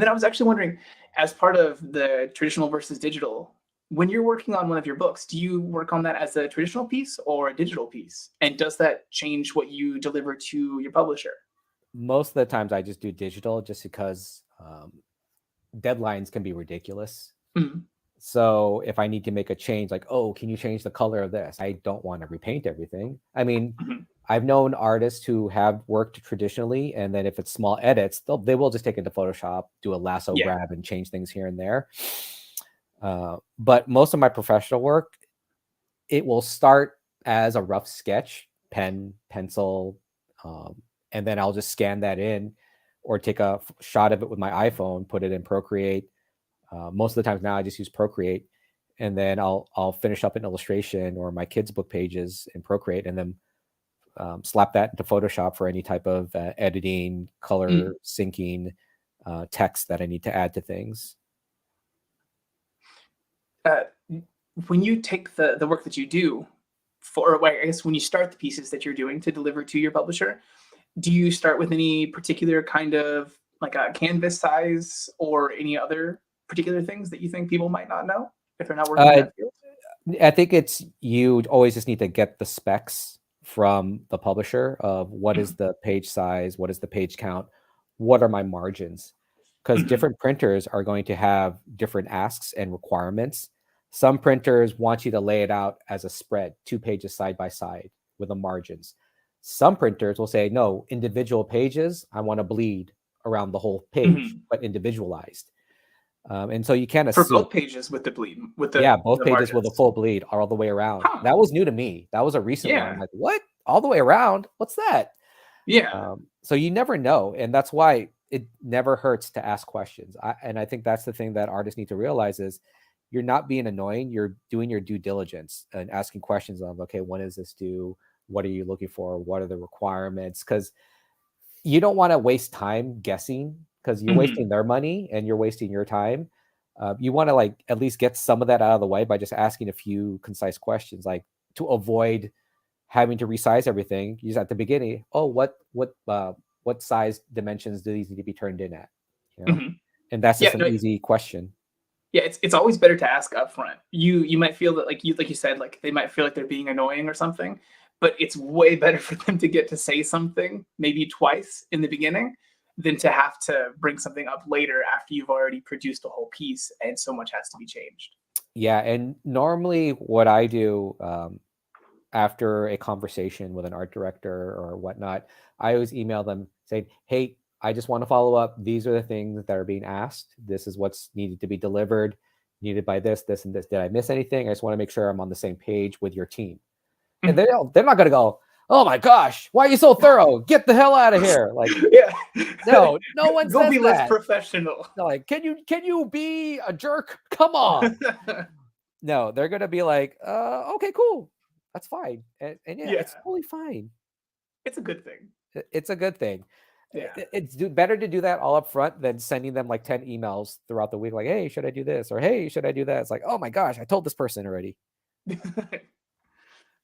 then I was actually wondering, as part of the traditional versus digital, when you're working on one of your books, do you work on that as a traditional piece or a digital piece? And does that change what you deliver to your publisher? Most of the times I just do digital just because deadlines can be ridiculous. So if I need to make a change, like, oh, can you change the color of this? I don't want to repaint everything. I mean, I've known artists who have worked traditionally, and then if it's small edits, they will just take it to Photoshop, do a lasso grab and change things here and there. But most of my professional work, it will start as a rough sketch, pen, pencil, and then I'll just scan that in or take a shot of it with my iPhone, put it in Procreate. Most of the times now I just use Procreate, and then I'll finish up an illustration or my kids' book pages in Procreate, and then slap that into Photoshop for any type of editing, color syncing, text that I need to add to things. When you take the work that you do for, I guess when you start the pieces that you're doing to deliver to your publisher, do you start with any particular kind of like a canvas size or any other particular things that you think people might not know if they're not working in that field? I think you always just need to get the specs from the publisher of what is the page size, what is the page count, what are my margins. because different printers are going to have different asks and requirements. Some printers want you to lay it out as a spread, 2 pages side by side with the margins. Some printers will say, no, individual pages, I want to bleed around the whole page, but individualized. And so you can't assume. For both pages with the bleed, with the both the pages margins. with a full bleed all the way around. Huh. That was new to me. That was a recent one. I'm like, what? All the way around? What's that? Yeah. So you never know, and that's why it never hurts to ask questions. And I think that's the thing that artists need to realize is you're not being annoying. You're doing your due diligence and asking questions of, okay, when is this due? What are you looking for? What are the requirements? Because you don't want to waste time guessing, because you're wasting their money and you're wasting your time. You want to like at least get some of that out of the way by just asking a few concise questions, like to avoid having to resize everything. Use at the beginning. Oh, what size dimensions do these need to be turned in at? You know, and that's just an easy question. Yeah, it's always better to ask up front. You might feel that like you said, like they might feel like they're being annoying or something, but it's way better for them to get to say something maybe twice in the beginning than to have to bring something up later after you've already produced a whole piece and so much has to be changed. Yeah, and normally what I do after a conversation with an art director or whatnot, I always email them saying, hey, I just want to follow up. These are the things that are being asked. This is what's needed to be delivered, needed by this, this, and this. Did I miss anything? I just want to make sure I'm on the same page with your team. And they're not going to go, oh my gosh, why are you so thorough? Get the hell out of here. Like, no one says Go be less that. professional. They're like, can you be a jerk? Come on. No, they're going to be like, okay, cool. That's fine. And yeah, it's totally fine. It's a good thing. It's a good thing. Yeah. It's better to do that all up front than sending them like 10 emails throughout the week. Like, hey, should I do this? Or, hey, should I do that? It's like, oh my gosh, I told this person already.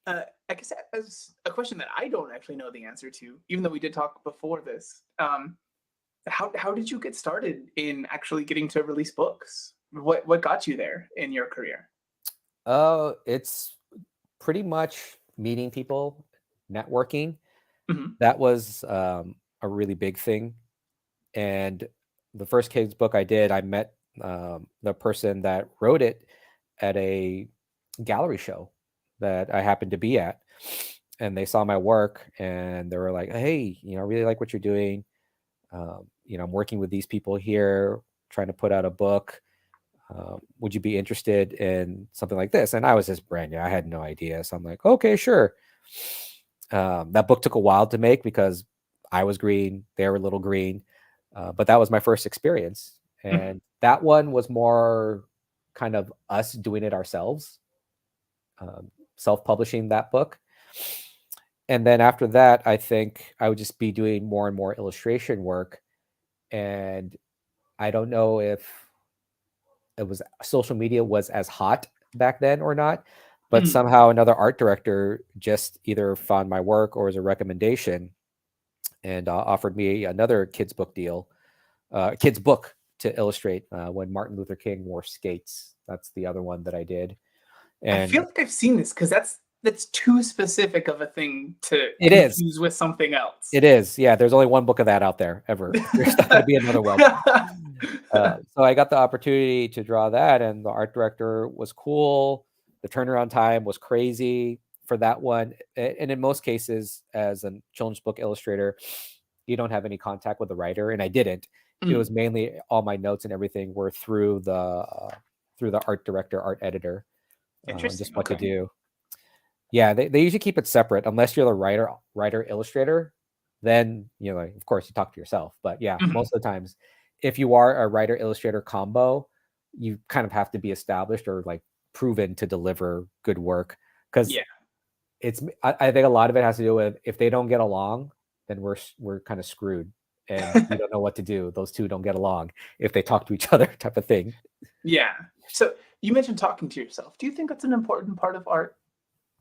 I guess as a question that I don't actually know the answer to, even though we did talk before this, how did you get started in actually getting to release books? What got you there in your career? It's pretty much meeting people, networking. Mm-hmm. That was a really big thing. And the first kids book I did, I met the person that wrote it at a gallery show that I happened to be at, and they saw my work and they were like, hey, I really like what you're doing. I'm working with these people here trying to put out a book. Would you be interested in something like this? And I was just brand new. I had no idea. So I'm like, okay, sure. That book took a while to make because I was green. They were a little green. But that was my first experience. And that one was more kind of us doing it ourselves, self-publishing that book. And then after that, I think I would just be doing more and more illustration work. And I don't know if social media was as hot back then or not, but somehow another art director just either found my work or as a recommendation and offered me another kids book to illustrate when Martin Luther King wore skates. That's the other one that I did. And I feel like I've seen this because that's too specific of a thing to use with something else. It is. Yeah. There's only one book of that out there ever. There's not going to be another one. So I got the opportunity to draw that, and the art director was cool. The turnaround time was crazy for that one. And in most cases, as a children's book illustrator, you don't have any contact with the writer, and I didn't. It was mainly all my notes and everything were through the art director, art editor. Just what to do. Yeah, they usually keep it separate unless you're the writer illustrator. Then of course you talk to yourself. But yeah, most of the times, if you are a writer illustrator combo, you kind of have to be established or like proven to deliver good work. Because I think a lot of it has to do with if they don't get along, then we're kind of screwed, and we don't know what to do. Those two don't get along if they talk to each other, type of thing. Yeah. So you mentioned talking to yourself. Do you think that's an important part of art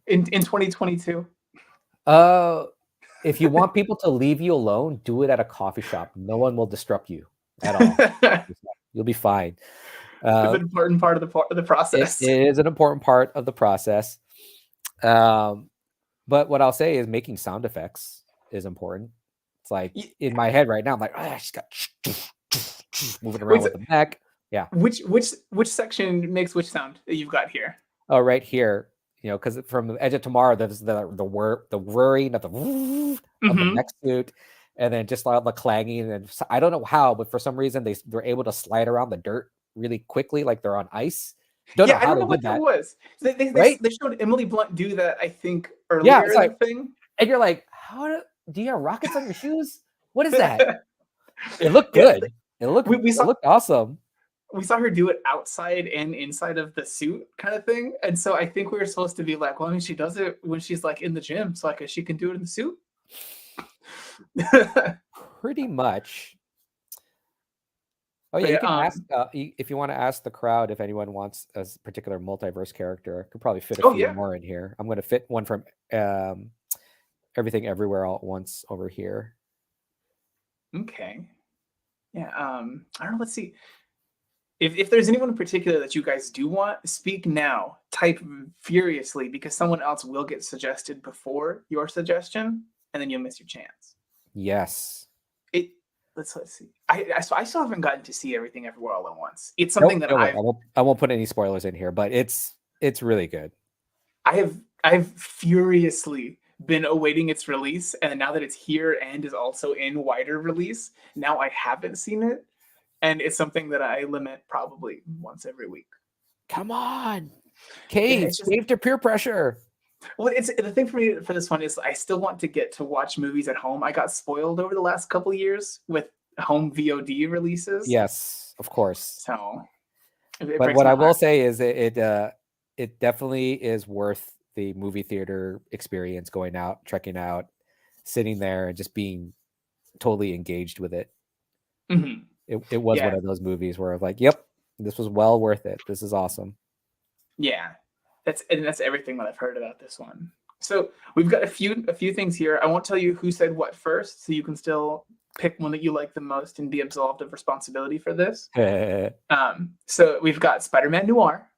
in 2022? If you want people to leave you alone, do it at a coffee shop. No one will disrupt you at all. You'll be fine. It's an important part of the process. It is an important part of the process. But what I'll say is making sound effects is important. It's like in my head right now, I'm like, I just got moving around with the mech. Yeah. Which section makes which sound that you've got here? Oh, right here. Because from the Edge of Tomorrow, there's the whirring of the mech suit, and then just all the clanging. And I don't know how, but for some reason they're able to slide around the dirt really quickly, like they're on ice. I don't know what that was. They showed Emily Blunt do that, I think, earlier in the thing. And you're like, how do you have rockets on your shoes? What is that? It looked good. It looked awesome. We saw her do it outside and inside of the suit kind of thing. And so I think we were supposed to be like, well, I mean, she does it when she's like in the gym. So I guess she can do it in the suit. Pretty much. Oh yeah, you can ask if you want to ask the crowd if anyone wants a particular multiverse character. I could probably fit a few more in here. I'm going to fit one from Everything Everywhere All at Once over here. Okay. Yeah. I don't know. Let's see. If there's anyone in particular that you guys do want, speak now. Type furiously, because someone else will get suggested before your suggestion, and then you'll miss your chance. Yes. Let's see. I still haven't gotten to see Everything Everywhere All at Once. It's something that I won't put any spoilers in here, but it's really good. I've furiously been awaiting its release, and now that it's here and is also in wider release, now I haven't seen it. And it's something that I limit probably once every week. Come on. Cave to peer pressure. Well, it's the thing for me for this one is I still want to get to watch movies at home. I got spoiled over the last couple of years with home VOD releases. Yes, of course. So, but what I will say is it definitely is worth the movie theater experience, going out, trekking out, sitting there, and just being totally engaged with it. Mm-hmm. It was one of those movies where I was like, yep, this was well worth it. This is awesome. Yeah. That's everything that I've heard about this one. So we've got a few things here. I won't tell you who said what first, so you can still pick one that you like the most and be absolved of responsibility for this. So we've got Spider-Man Noir,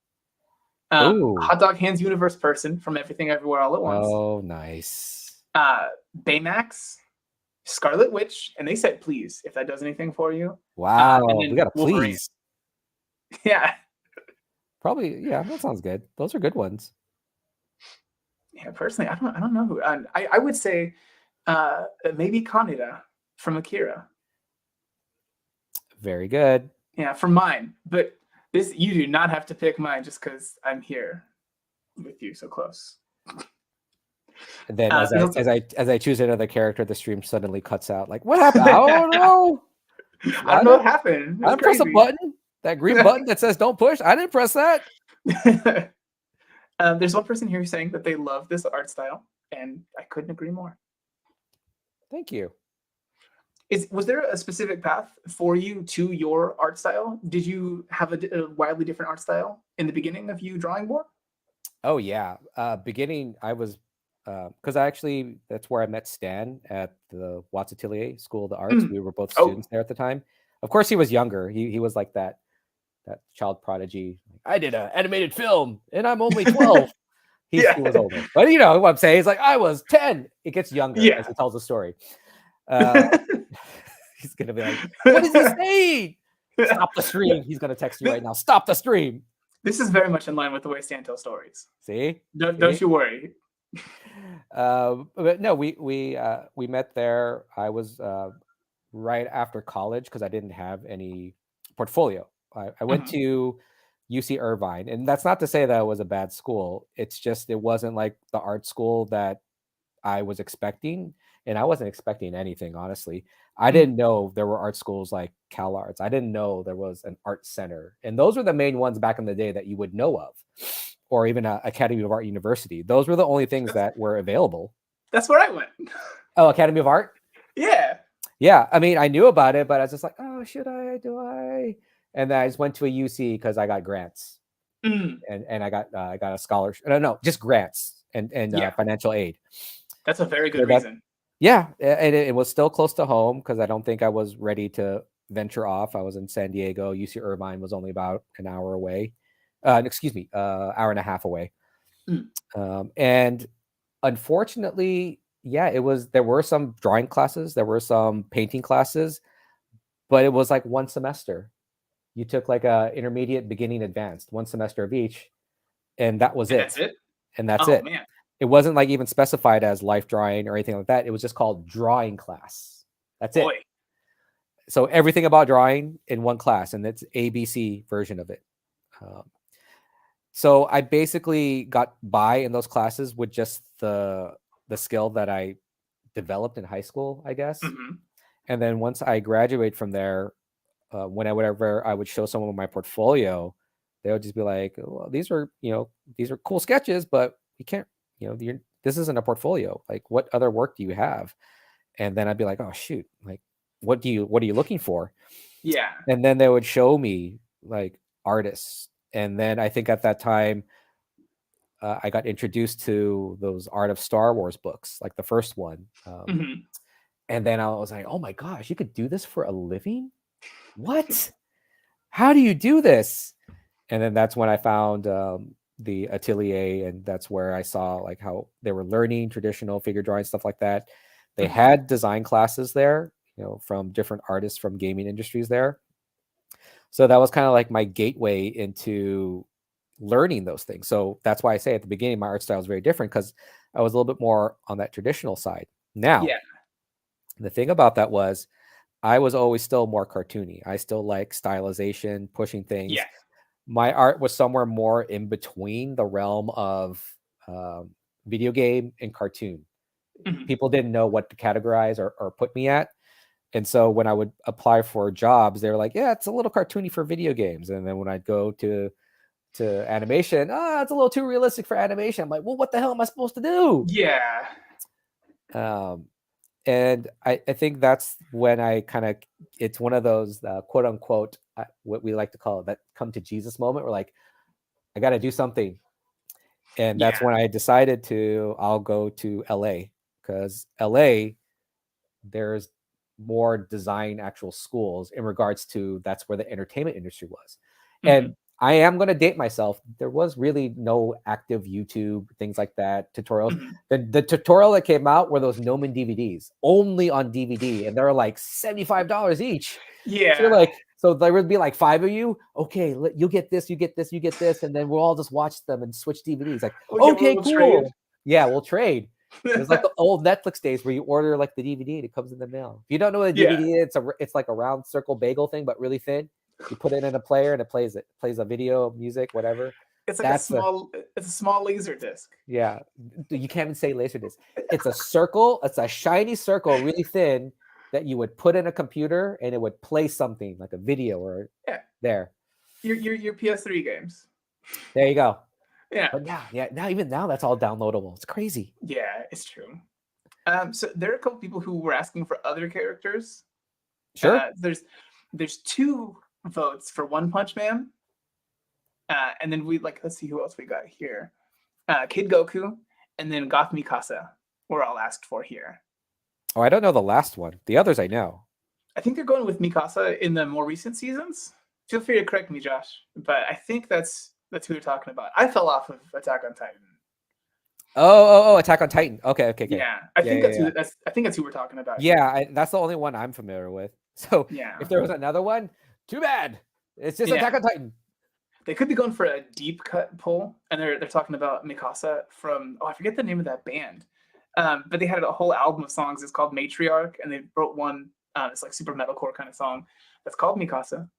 Hot Dog Hands Universe Person from Everything Everywhere All at Once. Oh, nice. Baymax, Scarlet Witch, and they said please, if that does anything for you. Wow, we got a Wolverine. please. Yeah. Probably, yeah, that sounds good. Those are good ones. Yeah, personally, I don't know who. I would say maybe Kaneda from Akira. Very good. Yeah, from mine. But this, you do not have to pick mine just because I'm here with you so close. And then as I choose another character, the stream suddenly cuts out. Like, what happened? I don't know. I don't know what happened. I press a button. That green button that says "Don't push." I didn't press that. There's one person here saying that they love this art style, and I couldn't agree more. Thank you. Was there a specific path for you to your art style? Did you have a wildly different art style in the beginning of you drawing more? Oh yeah, beginning I was because that's where I met Stan at the Watts Atelier School of the Arts. We were both students there at the time. Of course, he was younger. He was like that child prodigy. I did an animated film and I'm only 12. He was older, but you know what I'm saying. He's like, I was 10. It gets younger as he tells the story. He's gonna be like, what is he saying? Stop the stream. He's gonna text you right now. Stop the stream. This is very much in line with the way Stan tells stories. See? Don't you worry. But no, we met there. I was right after college because I didn't have any portfolio. I went to UC Irvine, and that's not to say that it was a bad school. It's just it wasn't like the art school that I was expecting, and I wasn't expecting anything, honestly. I didn't know there were art schools like Cal Arts. I didn't know there was an art center, and those were the main ones back in the day that you would know of, or even Academy of Art University. Those were the only things that were available. That's where I went. Oh, Academy of Art? Yeah. I mean, I knew about it, but I was just like, oh, should I? Do I? And then I just went to a UC because I got grants, and I got a scholarship. No, just grants and financial aid. That's a very good reason. Yeah, and it was still close to home because I don't think I was ready to venture off. I was in San Diego. UC Irvine was only about an hour away. Hour and a half away. And unfortunately, there were some drawing classes, there were some painting classes, but it was like one semester. You took like a intermediate, beginning, advanced, one semester of each, and that was And it. that's it? And that's Oh it. man. It wasn't like even specified as life drawing or anything like that. It was just called drawing class. That's it. Boy. So everything about drawing in one class, and it's ABC version of it. So I basically got by in those classes with just the skill that I developed in high school, I guess. Mm-hmm. And then once I graduate from there, whenever I would show someone my portfolio, they would just be like, well, these are cool sketches, but you can't, this isn't a portfolio. Like, what other work do you have? And then I'd be like, oh shoot, like, what are you looking for? Yeah. And then they would show me like artists. And then I think at that time, I got introduced to those Art of Star Wars books, like the first one. Mm-hmm. And then I was like, oh my gosh, you could do this for a living? What? How do you do this? And then that's when I found the atelier, and that's where I saw like how they were learning traditional figure drawing, stuff like that. They Mm-hmm. had design classes there, from different artists from gaming industries there. So that was kind of like my gateway into learning those things. So that's why I say at the beginning, my art style is very different, because I was a little bit more on that traditional side. Now, Yeah. the thing about that was I was always still more cartoony. I still like stylization, pushing things. Yeah. My art was somewhere more in between the realm of video game and cartoon. Mm-hmm. People didn't know what to categorize or put me at. And so when I would apply for jobs, they were like, yeah, it's a little cartoony for video games. And then when I'd go to animation, it's a little too realistic for animation. I'm like, well, what the hell am I supposed to do? Yeah. And I think that's when I kind of, it's one of those quote unquote, what we like to call it, that come to Jesus moment. We're like, I got to do something. And that's when I decided I'll go to LA, because LA, there's more design actual schools in regards to, that's where the entertainment industry was. Mm-hmm. And I am going to date myself. There was really no active YouTube, things like that, tutorials. Mm-hmm. The tutorial that came out were those Gnomon DVDs, only on DVD, and they're like $75 each. Yeah. So you're like, so there would be like 5 of you. Okay, you get this, you get this, you get this, and then we'll all just watch them and switch DVDs. Like, okay, we'll cool. trade. Yeah, we'll trade. It was like the old Netflix days where you order like the DVD and it comes in the mail. If you don't know what a DVD is, it's like a round circle bagel thing, but really thin. You put it in a player and it plays a video, music, whatever. It's like it's a small laser disc. Yeah, you can't even say laser disc. It's a circle. It's a shiny circle, really thin, that you would put in a computer and it would play something like a video or there. Your PS3 games. There you go. Yeah. But now that's all downloadable. It's crazy. Yeah, it's true. So there are a couple people who were asking for other characters. Sure. There's 2 votes for One Punch Man. And then let's see who else we got here. Kid Goku and then Goth Mikasa were all asked for here. Oh, I don't know the last one. The others I know. I think they're going with Mikasa in the more recent seasons. Feel free to correct me, Josh, but I think that's who they're talking about. I fell off of Attack on Titan. Oh, Attack on Titan. Okay. Yeah, I think that's who we're talking about. Yeah, that's the only one I'm familiar with. So if there was another one, too bad. It's just Attack on Titan. They could be going for a deep cut pull, and they're talking about Mikasa from I forget the name of that band, but they had a whole album of songs. It's called Matriarch, and they wrote one. It's like super metalcore kind of song that's called Mikasa.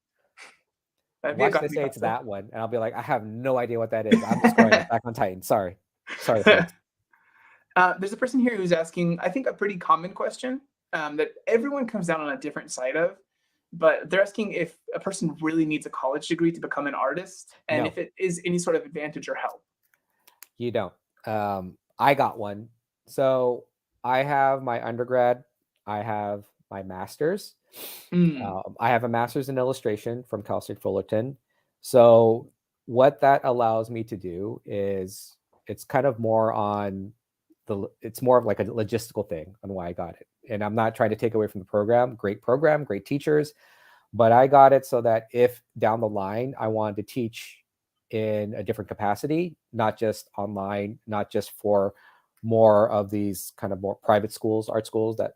Watch they say it's that one, and I'll be like, I have no idea what that is. I'm just going Attack on Titan. Sorry. Folks. There's a person here who's asking, I think, a pretty common question that everyone comes down on a different side of, but they're asking if a person really needs a college degree to become an artist, and if it is any sort of advantage or help. You don't. I got one. So I have my undergrad. I have my master's. I have a master's in illustration from Cal State Fullerton. So what that allows me to do is it's kind of more on it's more of like a logistical thing on why I got it. And I'm not trying to take away from the program, great teachers, but I got it so that if down the line I wanted to teach in a different capacity, not just online, not just for more of these kind of more private schools, art schools that,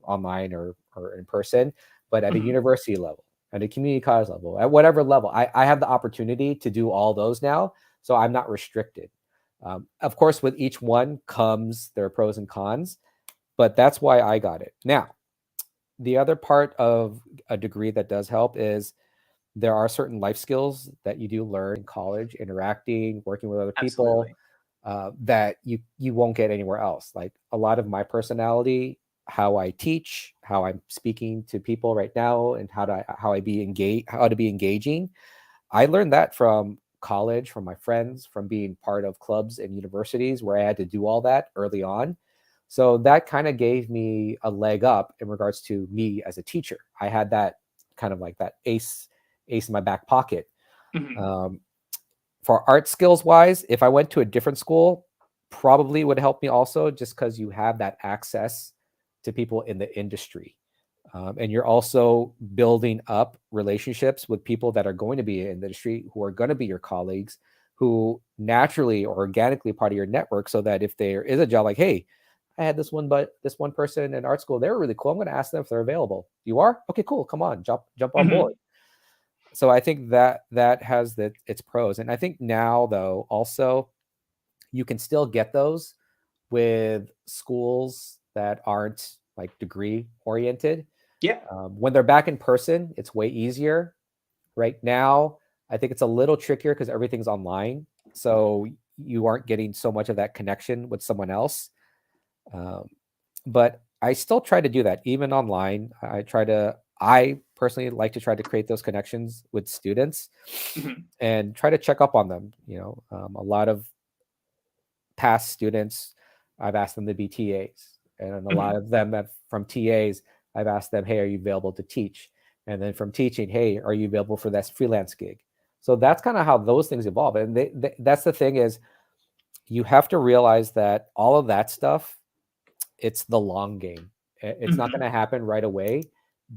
online or in person, but at a Mhm. university level, at a community college level, at whatever level, I have the opportunity to do all those now. So I'm not restricted. Of course, with each one comes their pros and cons, but that's why I got it. Now, the other part of a degree that does help is there are certain life skills that you do learn in college, interacting, working with other people, Absolutely. that you won't get anywhere else. Like a lot of my personality, how I teach, how I'm speaking to people right now, and how to be engaging. I learned that from college, from my friends, from being part of clubs and universities where I had to do all that early on. So that kind of gave me a leg up in regards to me as a teacher. I had that kind of like that ace in my back pocket. Mhm. Um, for art skills wise, if I went to a different school, probably would help me also, just because you have that access to people in the industry. And you're also building up relationships with people that are going to be in the industry, who are going to be your colleagues, who naturally or organically part of your network, so that if there is a job like, hey, I had this one person in art school, they were really cool, I'm going to ask them if they're available. You are? Okay, cool. Come on, jump on board. Mhm. So I think that has its pros. And I think now, though, also you can still get those with schools that aren't like degree oriented. Yeah. When they're back in person, it's way easier. Right now, I think it's a little trickier because everything's online. So you aren't getting so much of that connection with someone else. Um, but I still try to do that even online. I personally like to try to create those connections with students Mhm. and try to check up on them. A lot of past students, I've asked them to be TAs, and a lot Mhm. of them from TAs, I've asked them, hey, are you available to teach? And then from teaching, hey, are you available for that freelance gig? So that's kind of how those things evolve. And that's the thing, is you have to realize that all of that stuff, it's the long game. It's not going Mhm. to happen right away,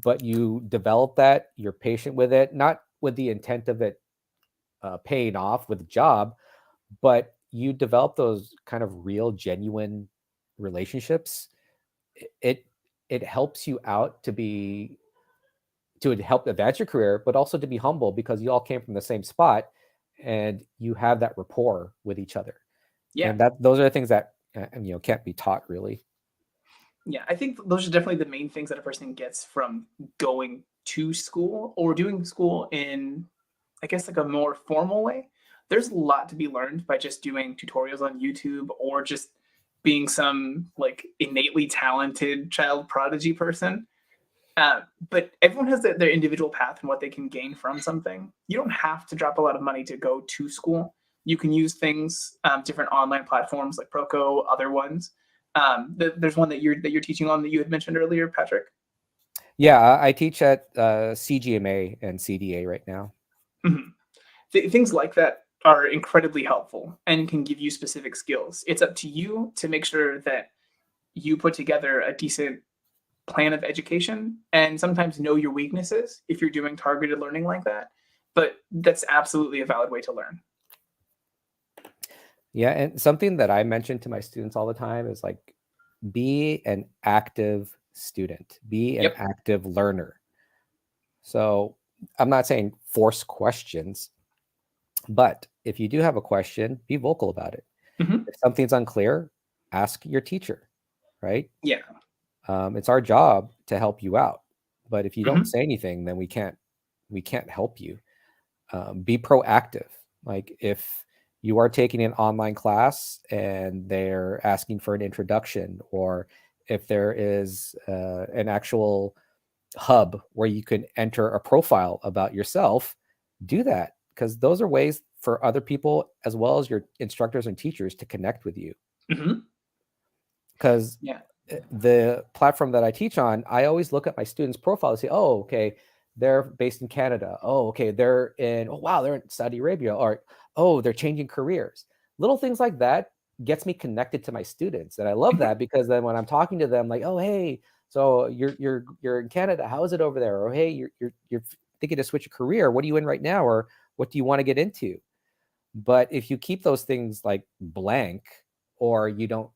but you develop that, you're patient with it, not with the intent of it paying off with a job, but you develop those kind of real, genuine relationships. It it helps you out to help advance your career, but also to be humble, because you all came from the same spot and you have that rapport with each other. Yeah. And those are the things that can't be taught, really. Yeah, I think those are definitely the main things that a person gets from going to school or doing school in, I guess, like a more formal way. There's a lot to be learned by just doing tutorials on YouTube or just being some like innately talented child prodigy person. But everyone has their individual path and what they can gain from something. You don't have to drop a lot of money to go to school. You can use things, different online platforms like Proko, other ones. There's one that you're teaching on that you had mentioned earlier, Patrick. Yeah, I teach at CGMA and CDA right now. Mhm. Things like that are incredibly helpful and can give you specific skills. It's up to you to make sure that you put together a decent plan of education and sometimes know your weaknesses if you're doing targeted learning like that. But that's absolutely a valid way to learn. Yeah, and something that I mention to my students all the time is like, be an active student, be an Yep. active learner. So I'm not saying force questions, but if you do have a question, be vocal about it. Hmm. If something's unclear, ask your teacher, right? Yeah. It's our job to help you out, but if you don't Hmm. say anything, then we can't help you. Be proactive. Like if you are taking an online class and they're asking for an introduction, or if there is an actual hub where you can enter a profile about yourself, do that, because those are ways for other people as well as your instructors and teachers to connect with you. Hmm. Because Yeah. the platform that I teach on, I always look at my students' profile and say, oh, okay, they're based in Canada. Oh, okay, oh, wow, they're in Saudi Arabia. Or, oh, they're changing careers. Little things like that gets me connected to my students. And I love Hmm. that, because then when I'm talking to them, like, oh, hey, so you're in Canada. How is it over there? Or, hey, you're thinking to switch a career. What are you in right now? Or what do you want to get into? But if you keep those things like blank, or you don't,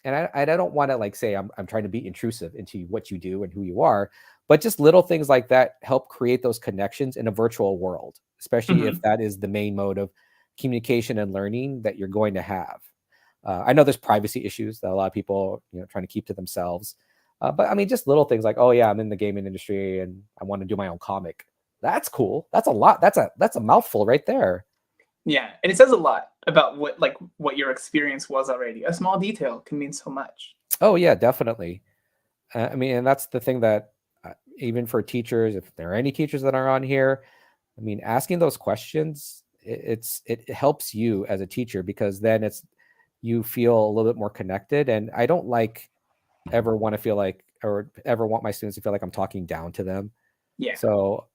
and I don't want to like say I'm trying to be intrusive into what you do and who you are, but just little things like that help create those connections in a virtual world, especially if that is the main mode of communication and learning that you're going to have. I know there's privacy issues that a lot of people, trying to keep to themselves. But I mean, just little things like, oh yeah, I'm in the gaming industry and I want to do my own comic. That's cool. That's a lot. That's a mouthful right there. Yeah, and it says a lot about what your experience was already. A small detail can mean so much. Oh yeah, definitely. I mean, and that's the thing that even for teachers, if there are any teachers that are on here, I mean, asking those questions, it helps you as a teacher, because then you feel a little bit more connected. And I don't ever want to feel like, or ever want my students to feel like I'm talking down to them. Yeah. So,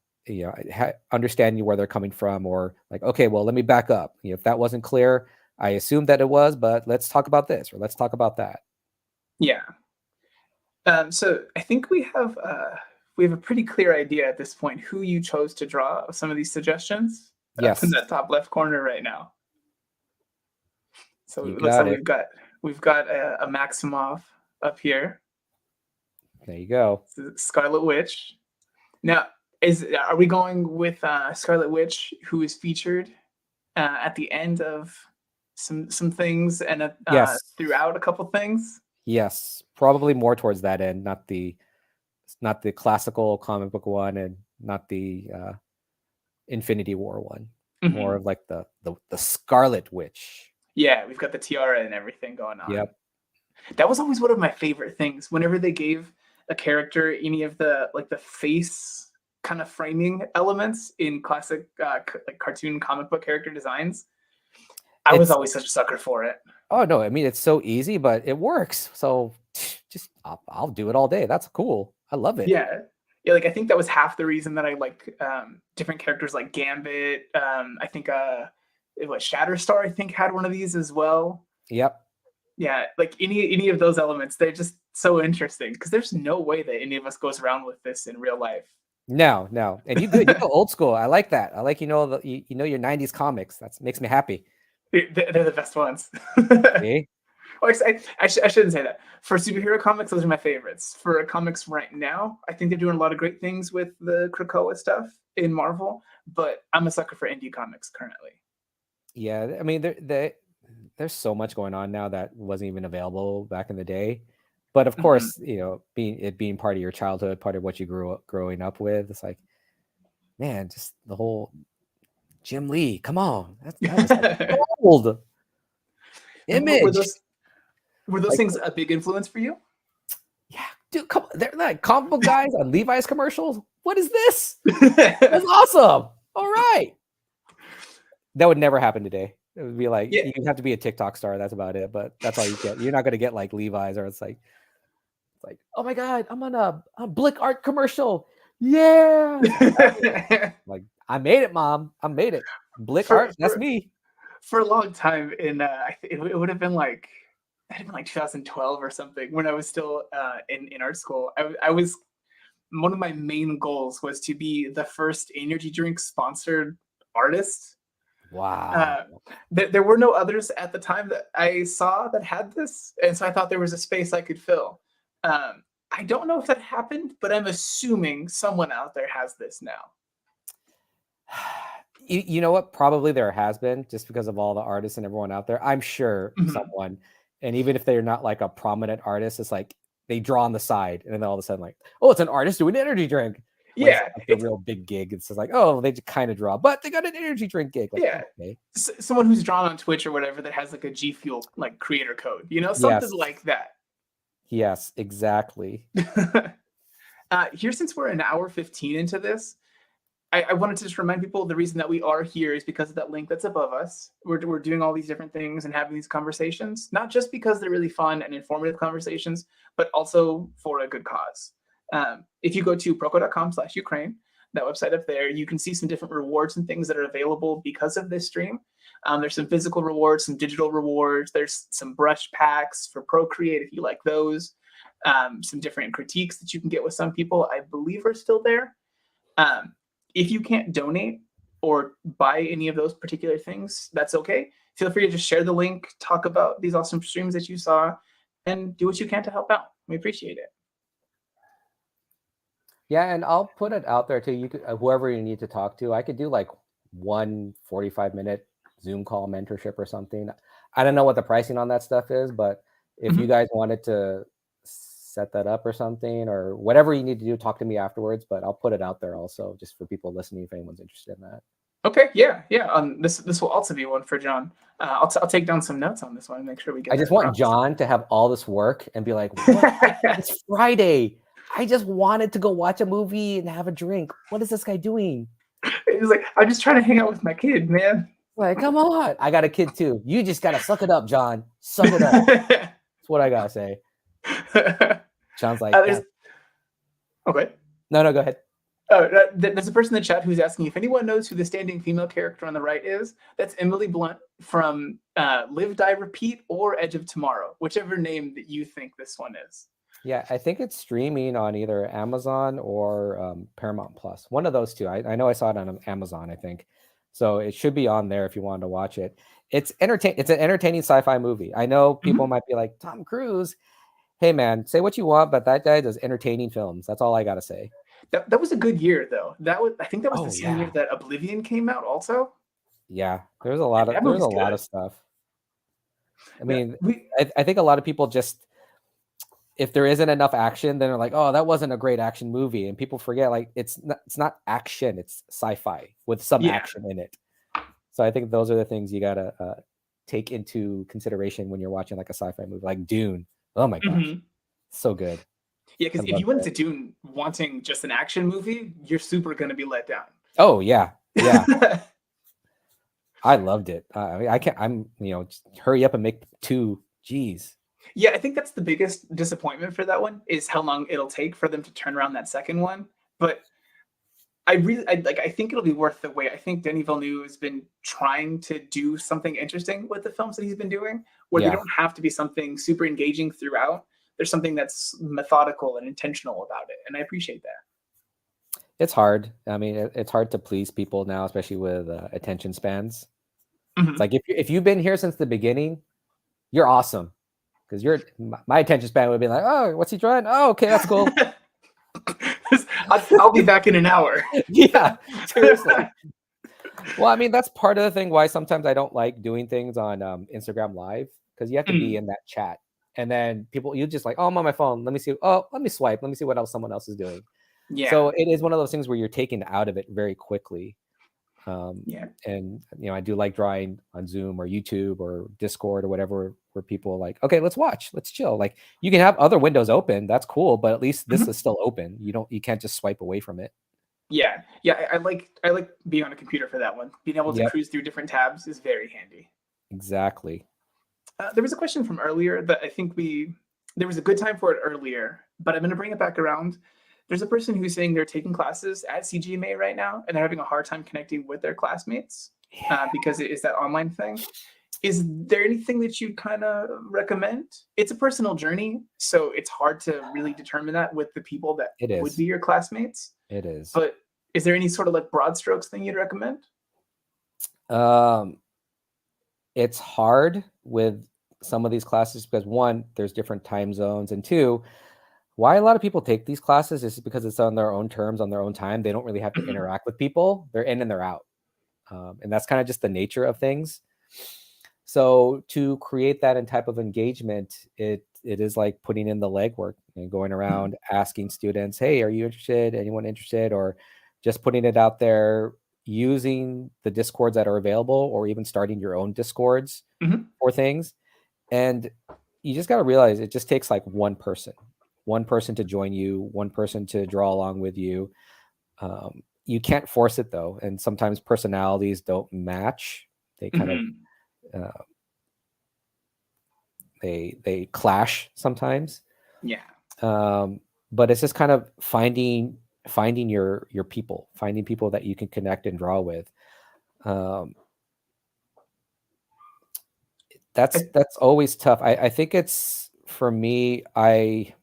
understanding where they're coming from, or like, okay, well, let me back up. If that wasn't clear, I assumed that it was, but let's talk about this, or let's talk about that. Yeah. So I think we have a pretty clear idea at this point who you chose to draw some of these suggestions. Yes. In that top left corner right now. So You it looks got like it. we've got a Maximoff up here. There you go. Scarlet Witch. Now, are we going with Scarlet Witch, who is featured at the end of some things and Yes. throughout a couple things? Yes, probably more towards that end, not the classical comic book one, and not the Infinity War one. More of like the Scarlet Witch. Yeah, we've got the tiara and everything going on. Yep. That was always one of my favorite things. Whenever they gave a character any of the face kind of framing elements in classic cartoon comic book character designs, I was always such a sucker for it. Oh no, I mean, it's so easy, but it works. So just I'll do it all day. That's cool. I love it. Yeah. Yeah, like I think that was half the reason that I like different characters like Gambit. I think it was Shatterstar, I think, had one of these as well. Yep. Yeah, like any of those elements, they're just so interesting, because there's no way that any of us goes around with this in real life. No. And you go old school. I like that. I like your 90s comics. That makes me happy. They're the best ones. See? Well, I shouldn't say that. For superhero comics, those are my favorites. For comics right now, I think they're doing a lot of great things with the Krakoa stuff in Marvel, but I'm a sucker for indie comics currently. Yeah, I mean, there's so much going on now that wasn't even available back in the day. But of course, being part of your childhood, part of what you growing up with, it's like, man, just the whole Jim Lee. Come on, that was like old Image. Were those things a big influence for you? Yeah, dude, come on. They're like comic book guys on Levi's commercials. What is this? That's awesome. All right. That would never happen today. It would be like, you have to be a TikTok star. That's about it. But that's all you get. You're not going to get like Levi's, or it's like, oh my God, I'm on a Blick Art commercial. Yeah. Like, I made it, Mom. I made it. Blick Art, that's me. For a long time it would have been like 2012 or something, when I was still in art school. I was, one of my main goals was to be the first energy drink sponsored artist. Wow. There were no others at the time that I saw that had this, and so I thought there was a space I could fill. I don't know if that happened, but I'm assuming someone out there has this now. You know what? Probably there has been, just because of all the artists and everyone out there. I'm sure someone, and even if they're not like a prominent artist, it's like they draw on the side, and then all of a sudden, like, oh, it's an artist doing an energy drink. Yeah, it's a real big gig. It's just like, oh, they just kind of draw, but they got an energy drink gig. Like, yeah, okay. Someone who's drawn on Twitch or whatever that has like a G Fuel like creator code, something like that. Yes, exactly. Here, since we're an hour 15 into this, I wanted to just remind people the reason that we are here is because of that link that's above us. We're doing all these different things and having these conversations, not just because they're really fun and informative conversations, but also for a good cause. If you go to proko.com/Ukraine, that website up there, you can see some different rewards and things that are available because of this stream. There's some physical rewards, some digital rewards. There's some brush packs for Procreate if you like those. Some different critiques that you can get with some people, I believe, are still there. If you can't donate or buy any of those particular things, that's okay. Feel free to just share the link, talk about these awesome streams that you saw. and do what you can to help out. We appreciate it. Yeah, and I'll put it out there too. You could, whoever you need to talk to, I could do like 1 45-minute Zoom call mentorship or something. I don't know what the pricing on that stuff is, but if you guys wanted to set that up or something, or whatever you need to do, talk to me afterwards. But I'll put it out there also, just for people listening, if anyone's interested in that. Okay, yeah. This will also be one for John. I'll take down some notes on this one and make sure we get. I just want John to have all this work and be like, what? It's Friday. I just wanted to go watch a movie and have a drink. What is this guy doing? He's like, I'm just trying to hang out with my kid, man. Like, come on. I got a kid too. You just gotta suck it up, John. Suck it up. That's what I gotta say. John's like, okay. No, go ahead. There's a person in the chat who's asking if anyone knows who the standing female character on the right is. That's Emily Blunt from Live, Die, Repeat or Edge of Tomorrow, whichever name that you think this one is. Yeah, I think it's streaming on either Amazon or Paramount Plus. One of those two. I know I saw it on Amazon, I think. So it should be on there if you wanted to watch it. It's an entertaining sci-fi movie. I know people might be like, Tom Cruise. Hey man, say what you want, but that guy does entertaining films. That's all I gotta say. That was a good year though. I think that was the same year that Oblivion came out also. Yeah, there's a lot of stuff. I mean, I think a lot of people just, if there isn't enough action, then they're like, oh, that wasn't a great action movie. And people forget, like, it's not action, it's sci-fi with some action in it. So I think those are the things you gotta take into consideration when you're watching like a sci-fi movie, like Dune. Oh my gosh, so good. Yeah, because if you went to Dune wanting just an action movie, you're super gonna be let down. Oh yeah. I loved it. Just hurry up and make 2. Jeez. Yeah, I think that's the biggest disappointment for that one, is how long it'll take for them to turn around that second one. But I think it'll be worth the wait. I think Denis Villeneuve has been trying to do something interesting with the films that he's been doing, where they don't have to be something super engaging throughout. There's something that's methodical and intentional about it, and I appreciate that. It's hard. I mean, it's hard to please people now, especially with attention spans. It's like if you've been here since the beginning, you're awesome. Because my attention span would be like, oh, what's he trying? Oh, okay, that's cool. I'll be back in an hour. Yeah, seriously. Well, I mean, that's part of the thing why sometimes I don't like doing things on Instagram Live, because you have to be in that chat. And then you just like, oh, I'm on my phone. Let me see. Oh, let me swipe. Let me see what else someone else is doing. Yeah. So it is one of those things where you're taken out of it very quickly. And I do like drawing on Zoom or YouTube or Discord or whatever, where people are like, okay, let's watch, let's chill. Like, you can have other windows open, that's cool, but at least this is still open. You can't just swipe away from it. Yeah, I like being on a computer for that one. Being able to cruise through different tabs is very handy. Exactly. There was a question from earlier that I think there was a good time for it earlier, but I'm going to bring it back around. There's a person who's saying they're taking classes at CGMA right now, and they're having a hard time connecting with their classmates because it is that online thing. Is there anything that you'd kind of recommend? It's a personal journey, so it's hard to really determine that with the people that would be your classmates. It is. But is there any sort of like broad strokes thing you'd recommend? It's hard with some of these classes because, one, there's different time zones, and two, why a lot of people take these classes is because it's on their own terms, on their own time. They don't really have to interact with people. They're in and they're out. And that's kind of just the nature of things. So to create that type of engagement, it is like putting in the legwork and going around asking students, hey, are you interested? Anyone interested? Or just putting it out there, using the Discords that are available, or even starting your own Discords for things. And you just got to realize it just takes like one person to join you, one person to draw along with you. You can't force it though. And sometimes personalities don't match. They kind of, they clash sometimes. Yeah. But it's just kind of finding your people, finding people that you can connect and draw with. That's always tough. I think it's, for me, I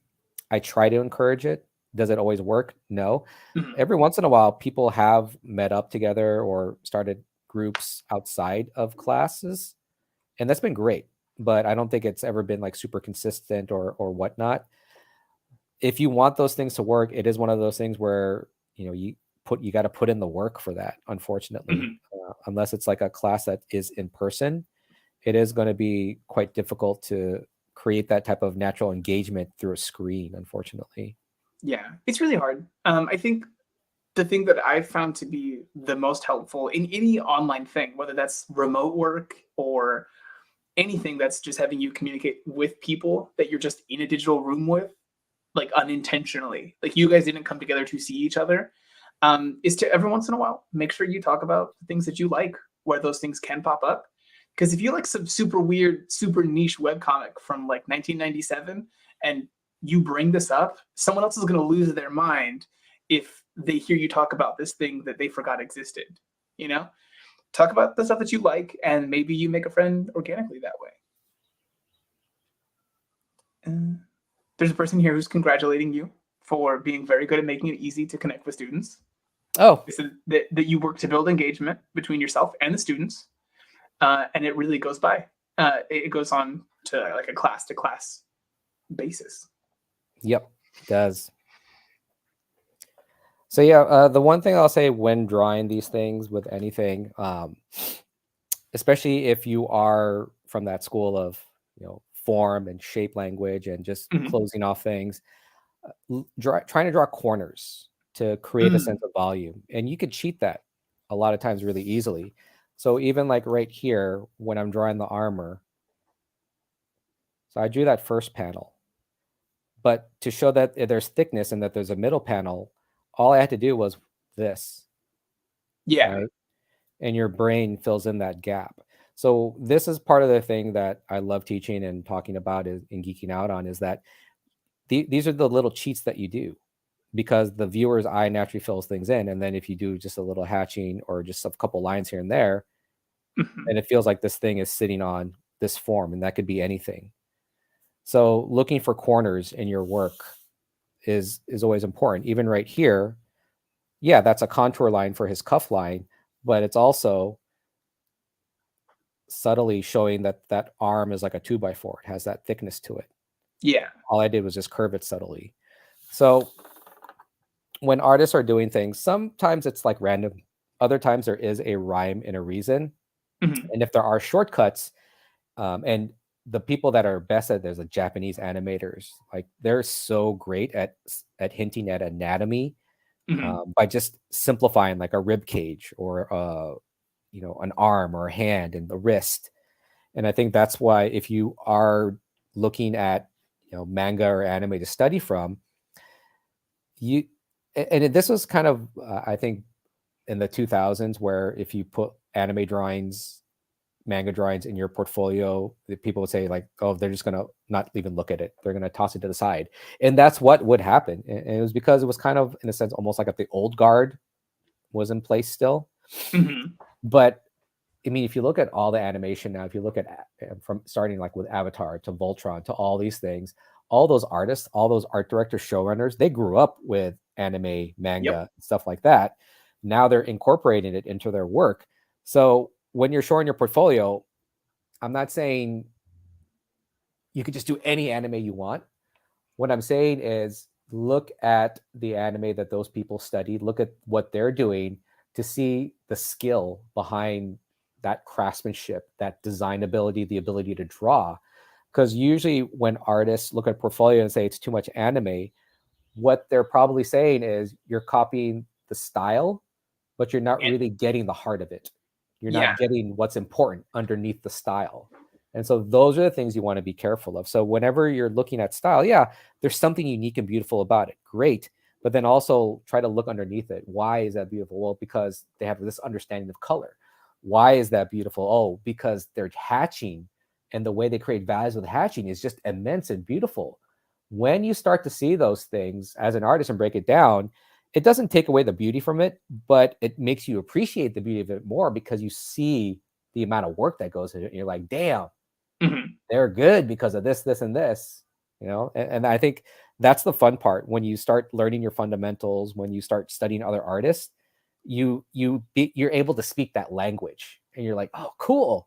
try to encourage it. Does it always work? No. Every once in a while, people have met up together or started groups outside of classes, and that's been great. but I don't think it's ever been like super consistent or whatnot. If you want those things to work, it is one of those things where, you know, you got to put in the work for that, unfortunately. Unless it's like a class that is in person, it is going to be quite difficult to create that type of natural engagement through a screen, unfortunately. Yeah, it's really hard. I think the thing that I've found to be the most helpful in any online thing, whether that's remote work or anything that's just having you communicate with people that you're just in a digital room with, like unintentionally, like you guys didn't come together to see each other, is to every once in a while make sure you talk about the things that you like, where those things can pop up. Because if you like some super weird, super niche webcomic from like 1997 and you bring this up, someone else is going to lose their mind if they hear you talk about this thing that they forgot existed. You know, talk about the stuff that you like, and maybe you make a friend organically that way. There's a person here who's congratulating you for being very good at making it easy to connect with students. Oh, They said that you work to build engagement between yourself and the students, and it really goes by. It goes on to like a class to class basis. yep, it does. So yeah, the one thing I'll say when drawing these things with anything, especially if you are from that school of, you know, form and shape language and just closing off things, trying to draw corners to create a sense of volume, and you could cheat that a lot of times really easily. So even like right here when I'm drawing the armor, so I drew that first panel, but to show that there's thickness and that there's a middle panel, all I had to do was this. Yeah. Right? And your brain fills in that gap. So this is part of the thing that I love teaching and talking about and geeking out on, is that these are the little cheats that you do, because the viewer's eye naturally fills things in. And then if you do just a little hatching or just a couple lines here and there, and it feels like this thing is sitting on this form, and that could be anything. So looking for corners in your work is always important. Even right here, yeah, that's a contour line for his cuff line, but it's also subtly showing that that arm is like a 2x4. It has that thickness to it. Yeah. All I did was just curve it subtly. So when artists are doing things, sometimes it's like random. Other times there is a rhyme and a reason. And if there are shortcuts, and the people that are best at, there's like Japanese animators, like they're so great at hinting at anatomy by just simplifying like a rib cage or you know, an arm or a hand and the wrist. And I think that's why if you are looking at, you know, manga or anime to study from, this was kind of I think in the 2000s, where if you put anime drawings, manga drawings in your portfolio, people would say like, oh, they're just gonna not even look at it, they're gonna toss it to the side. And that's what would happen. And it was because it was kind of, in a sense, almost like if the old guard was in place still. But I mean, if you look at all the animation now, if you look at from starting like with Avatar to Voltron to all these things, all those artists, all those art directors, showrunners, they grew up with anime, manga, stuff like that. Now they're incorporating it into their work. So when you're showing your portfolio, I'm not saying you could just do any anime you want. What I'm saying is look at the anime that those people studied, look at what they're doing to see the skill behind that craftsmanship, that design ability, the ability to draw. Because usually when artists look at portfolio and say it's too much anime, what they're probably saying is you're copying the style, but you're not really getting the heart of it. You're not getting what's important underneath the style. And so those are the things you want to be careful of. So whenever you're looking at style, yeah, there's something unique and beautiful about it. Great. But then also try to look underneath it. Why is that beautiful? Well, because they have this understanding of color. Why is that beautiful? Oh, because they're hatching, and the way they create values with hatching is just immense and beautiful. When you start to see those things as an artist and break it down, it doesn't take away the beauty from it, but it makes you appreciate the beauty of it more, because you see the amount of work that goes into it. And you're like, damn, they're good because of this, this, and this, you know? And I think that's the fun part. When you start learning your fundamentals, when you start studying other artists, you're able to speak that language, and you're like, oh, cool.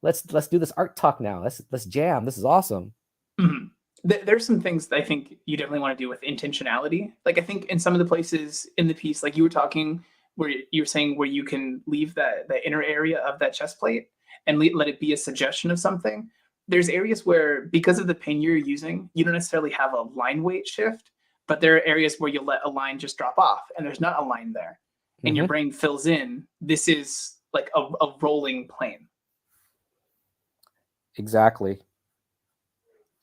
let's do this art talk now. Let's jam. This is awesome. Mhm. There's some things that I think you definitely want to do with intentionality. Like I think in some of the places in the piece, like you were talking, where you were saying where you can leave the inner area of that chest plate and let it be a suggestion of something. There's areas where, because of the pen you're using, you don't necessarily have a line weight shift, but there are areas where you let a line just drop off and there's not a line there. And your brain fills in, this is like a rolling plane. Exactly.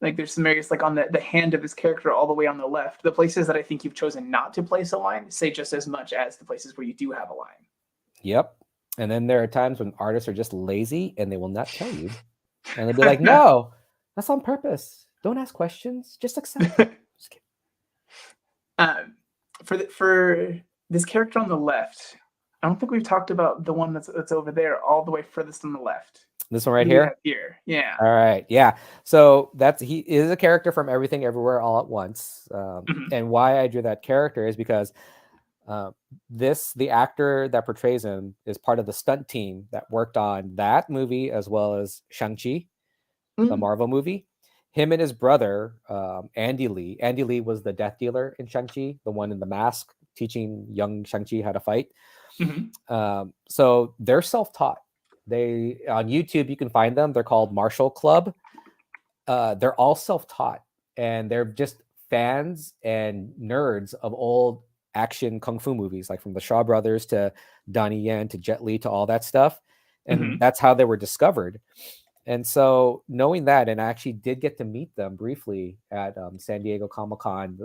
Like there's some areas like on the hand of his character all the way on the left. The places that I think you've chosen not to place a line say just as much as the places where you do have a line. Yep. And then there are times when artists are just lazy and they will not tell you. And they'll be like, no, that's on purpose. Don't ask questions. Just accept it. Just For this character on the left, I don't think we've talked about the one that's over there, all the way furthest on the left. This one right here? Here, yeah. All right, yeah. So he is a character from Everything Everywhere All at Once. And why I drew that character is because the actor that portrays him is part of the stunt team that worked on that movie as well as Shang-Chi, the Marvel movie. Him and his brother, Andy Lee. Andy Lee was the death dealer in Shang-Chi, the one in the mask teaching young Shang-Chi how to fight. So they're self-taught. They on YouTube, you can find them. They're called Martial Club. They're all self-taught, and they're just fans and nerds of old action kung fu movies, like from the Shaw Brothers to Donnie Yen to Jet Li to all that stuff. And that's how they were discovered. And so knowing that, and I actually did get to meet them briefly at San Diego Comic-Con,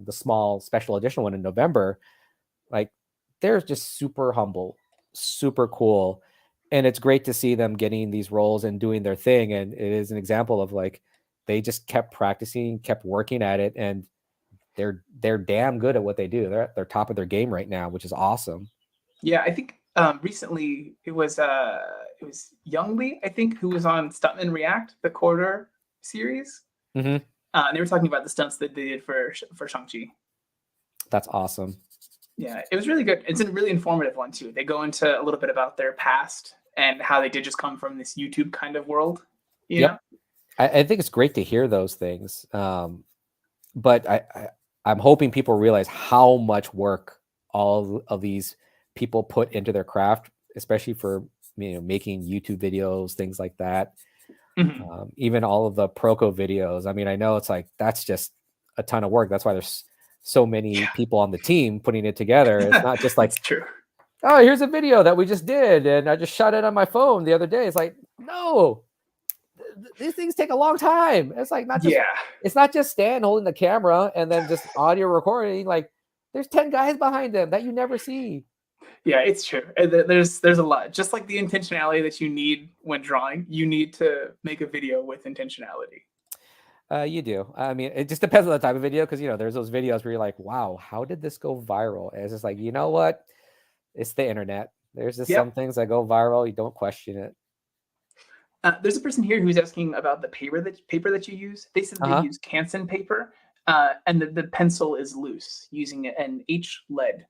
the small special edition one in November, like they're just super humble, super cool. And it's great to see them getting these roles and doing their thing. And it is an example of like, they just kept practicing, kept working at it. And they're damn good at what they do. They're at their top of their game right now, which is awesome. Yeah, I think recently it was Young Lee, I think, who was on Stuntman React, the Corridor series. And they were talking about the stunts that they did for Shang-Chi. That's awesome. Yeah, it was really good. It's a really informative one too. They go into a little bit about their past and how they did just come from this YouTube kind of world. You know? I think it's great to hear those things. But I'm hoping people realize how much work all of these people put into their craft, especially for making YouTube videos, things like that. Even all of the Proko videos. I mean, I know it's like that's just a ton of work. That's why there's so many people on the team putting it together. It's not just like, true. Oh, here's a video that we just did, and I just shot it on my phone the other day. It's like, no, these things take a long time. It's like it's not just Stan holding the camera and then just audio recording. Like, there's 10 guys behind them that you never see. Yeah, it's true. There's a lot. Just like the intentionality that you need when drawing, you need to make a video with intentionality. You do. I mean, it just depends on the type of video, because there's those videos where you're like, wow, how did this go viral? And it's just like, you know what? It's the internet. There's just some things that go viral. You don't question it. There's a person here who's asking about the paper that you use. They said they use Canson paper, and the pencil is loose, using an H lead.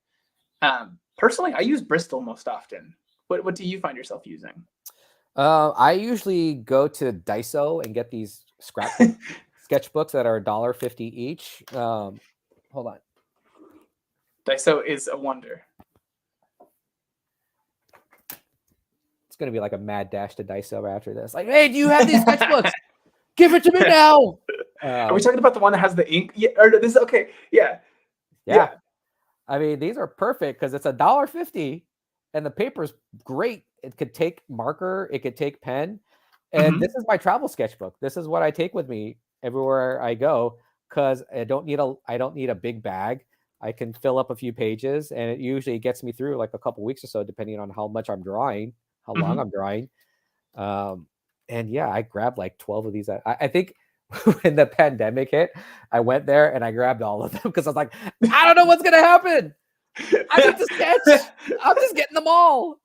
Personally, I use Bristol most often. What do you find yourself using? I usually go to Daiso and get these scrapbook sketchbooks that are $1.50 each. Hold on. Daiso is a wonder. It's going to be like a mad dash to Daiso after this. Like, hey, do you have these sketchbooks? Give it to me now. Are we talking about the one that has the ink? Yeah, or this? Okay, yeah. I mean, these are perfect because it's $1.50 and the paper's great. It could take marker, it could take pen. And this is my travel sketchbook. This is what I take with me everywhere I go, because I don't need a big bag. I can fill up a few pages, and it usually gets me through like a couple weeks or so, depending on how much I'm drawing, how long I'm drawing. And yeah, I grabbed like 12 of these. I think when the pandemic hit, I went there and I grabbed all of them because I was like, I don't know what's gonna happen. I need to sketch. I'm just getting them all.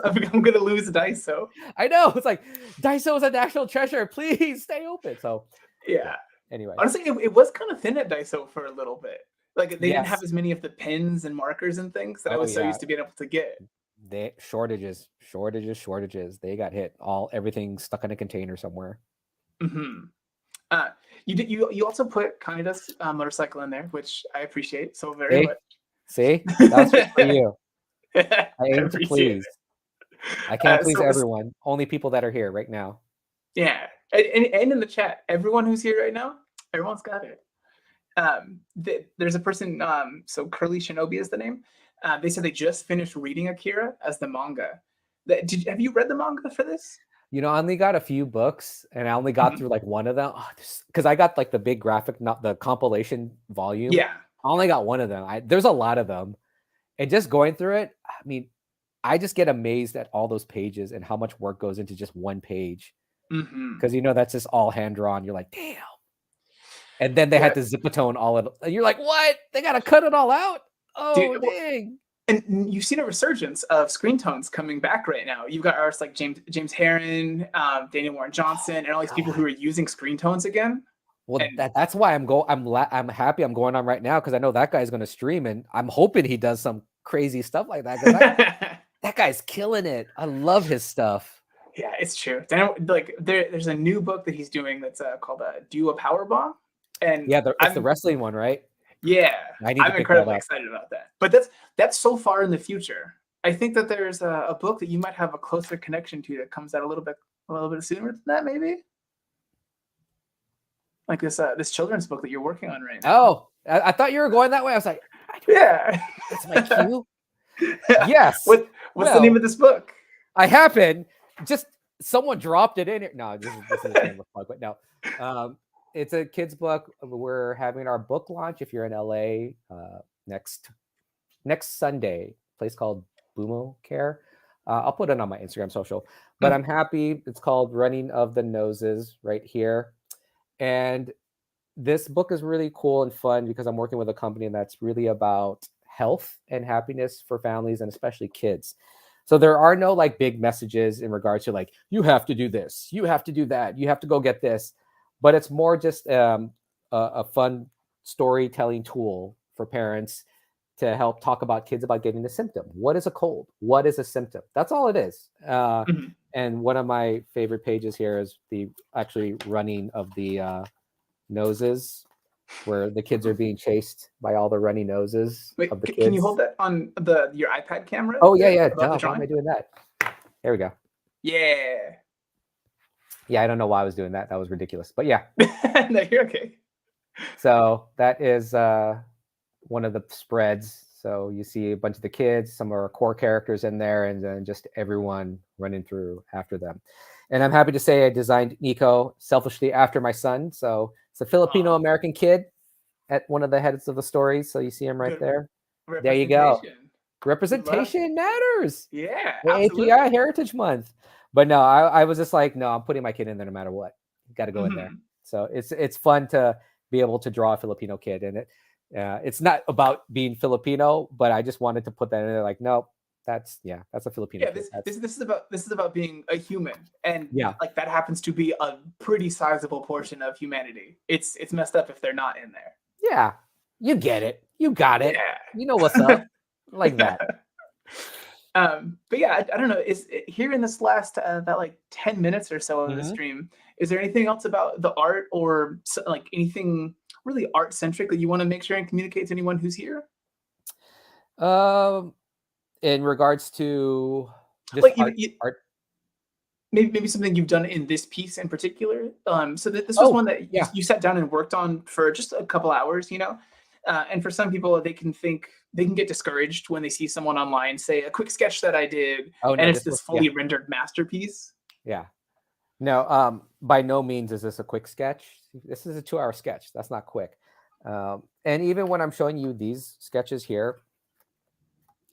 I'm gonna lose Daiso. I know. It's like, Daiso is a national treasure. Please stay open. So yeah. Anyway, honestly, it was kind of thin at Daiso for a little bit. Like they didn't have as many of the pens and markers and things that I was so used to being able to get. They shortages. They got hit. Everything stuck in a container somewhere. Mm-hmm. You also put Kaneda's motorcycle in there, which I appreciate so very much. See, that's just for you. I aim to appreciate please. it. I can't please So everyone. Only people that are here right now. Yeah, and in the chat, everyone who's here right now, everyone's got it. There's a person. So Curly Shinobi is the name. They said they just finished reading Akira as the manga. Have you read the manga for this? You know, I only got a few books, and I only got through like one of them because I got like the big graphic, not the compilation volume. Yeah, I only got one of them. There's a lot of them, and just going through it, I mean, I just get amazed at all those pages and how much work goes into just one page. Because you know that's just all hand drawn. You're like, damn. And then they had to zipatone all of it. And you're like, what? They gotta cut it all out? Oh, dang. And you've seen a resurgence of screen tones coming back right now. You've got artists like James Herron, Daniel Warren Johnson, and all these people who are using screen tones again. Well, that's why I'm happy I'm going on right now, because I know that guy's going to stream, and I'm hoping he does some crazy stuff like that. That guy's killing it. I love his stuff. Yeah, it's true. There's a new book that he's doing that's called Do a Power Bomb. And yeah, it's the wrestling one, right? Yeah, I'm incredibly excited about that. But that's so far in the future. I think that there's a book that you might have a closer connection to that comes out a little bit sooner than that, maybe. Like this children's book that you're working on right now. Oh, I thought you were going that way. I was like, yeah, that's my cue. Yes. What's the name of this book? I happen just someone dropped it in here. No, this is a shameless plug, but no. It's a kid's book. We're having our book launch if you're in LA next Sunday. A place called Boomo Care. I'll put it on my Instagram social. But I'm happy. It's called Running of the Noses right here. And this book is really cool and fun because I'm working with a company that's really about health and happiness for families and especially kids. So there are no like big messages in regards to like, you have to do this, you have to do that, you have to go get this. But it's more just a fun storytelling tool for parents to help talk about kids about getting the symptom. What is a cold? What is a symptom? That's all it is. And one of my favorite pages here is the actually running of the noses, where the kids are being chased by all the runny noses of the kids. Can you hold that on your iPad camera? Oh, yeah. Why am I doing that? There we go. Yeah. Yeah, I don't know why I was doing that. That was ridiculous. But yeah. No, you're okay. So that is one of the spreads. So you see a bunch of the kids, some of our core characters in there, and then just everyone running through after them. And I'm happy to say I designed Nico selfishly after my son. So it's a Filipino-American kid at one of the heads of the stories. So you see him right there. There you go. Representation matters. Yeah. API Heritage Month. But no, I was just like, no, I'm putting my kid in there no matter what. Got to go in there. So it's fun to be able to draw a Filipino kid, and it's not about being Filipino, but I just wanted to put that in there. Like, no, that's a Filipino. Yeah, this is about being a human, and like that happens to be a pretty sizable portion of humanity. It's messed up if they're not in there. Yeah, you get it. You got it. Yeah. You know what's up, like that. But yeah, I don't know. Is here in this last that like 10 minutes or so of the stream, is there anything else about the art or like anything really art centric that you want to make sure and communicate to anyone who's here? In regards to just like art, maybe something you've done in this piece in particular. So that this was one that you sat down and worked on for just a couple hours, you know. And for some people, they can get discouraged when they see someone online say a quick sketch that I did, and it's this fully rendered masterpiece. Yeah. No, by no means is this a quick sketch. This is a 2-hour sketch. That's not quick. And even when I'm showing you these sketches here,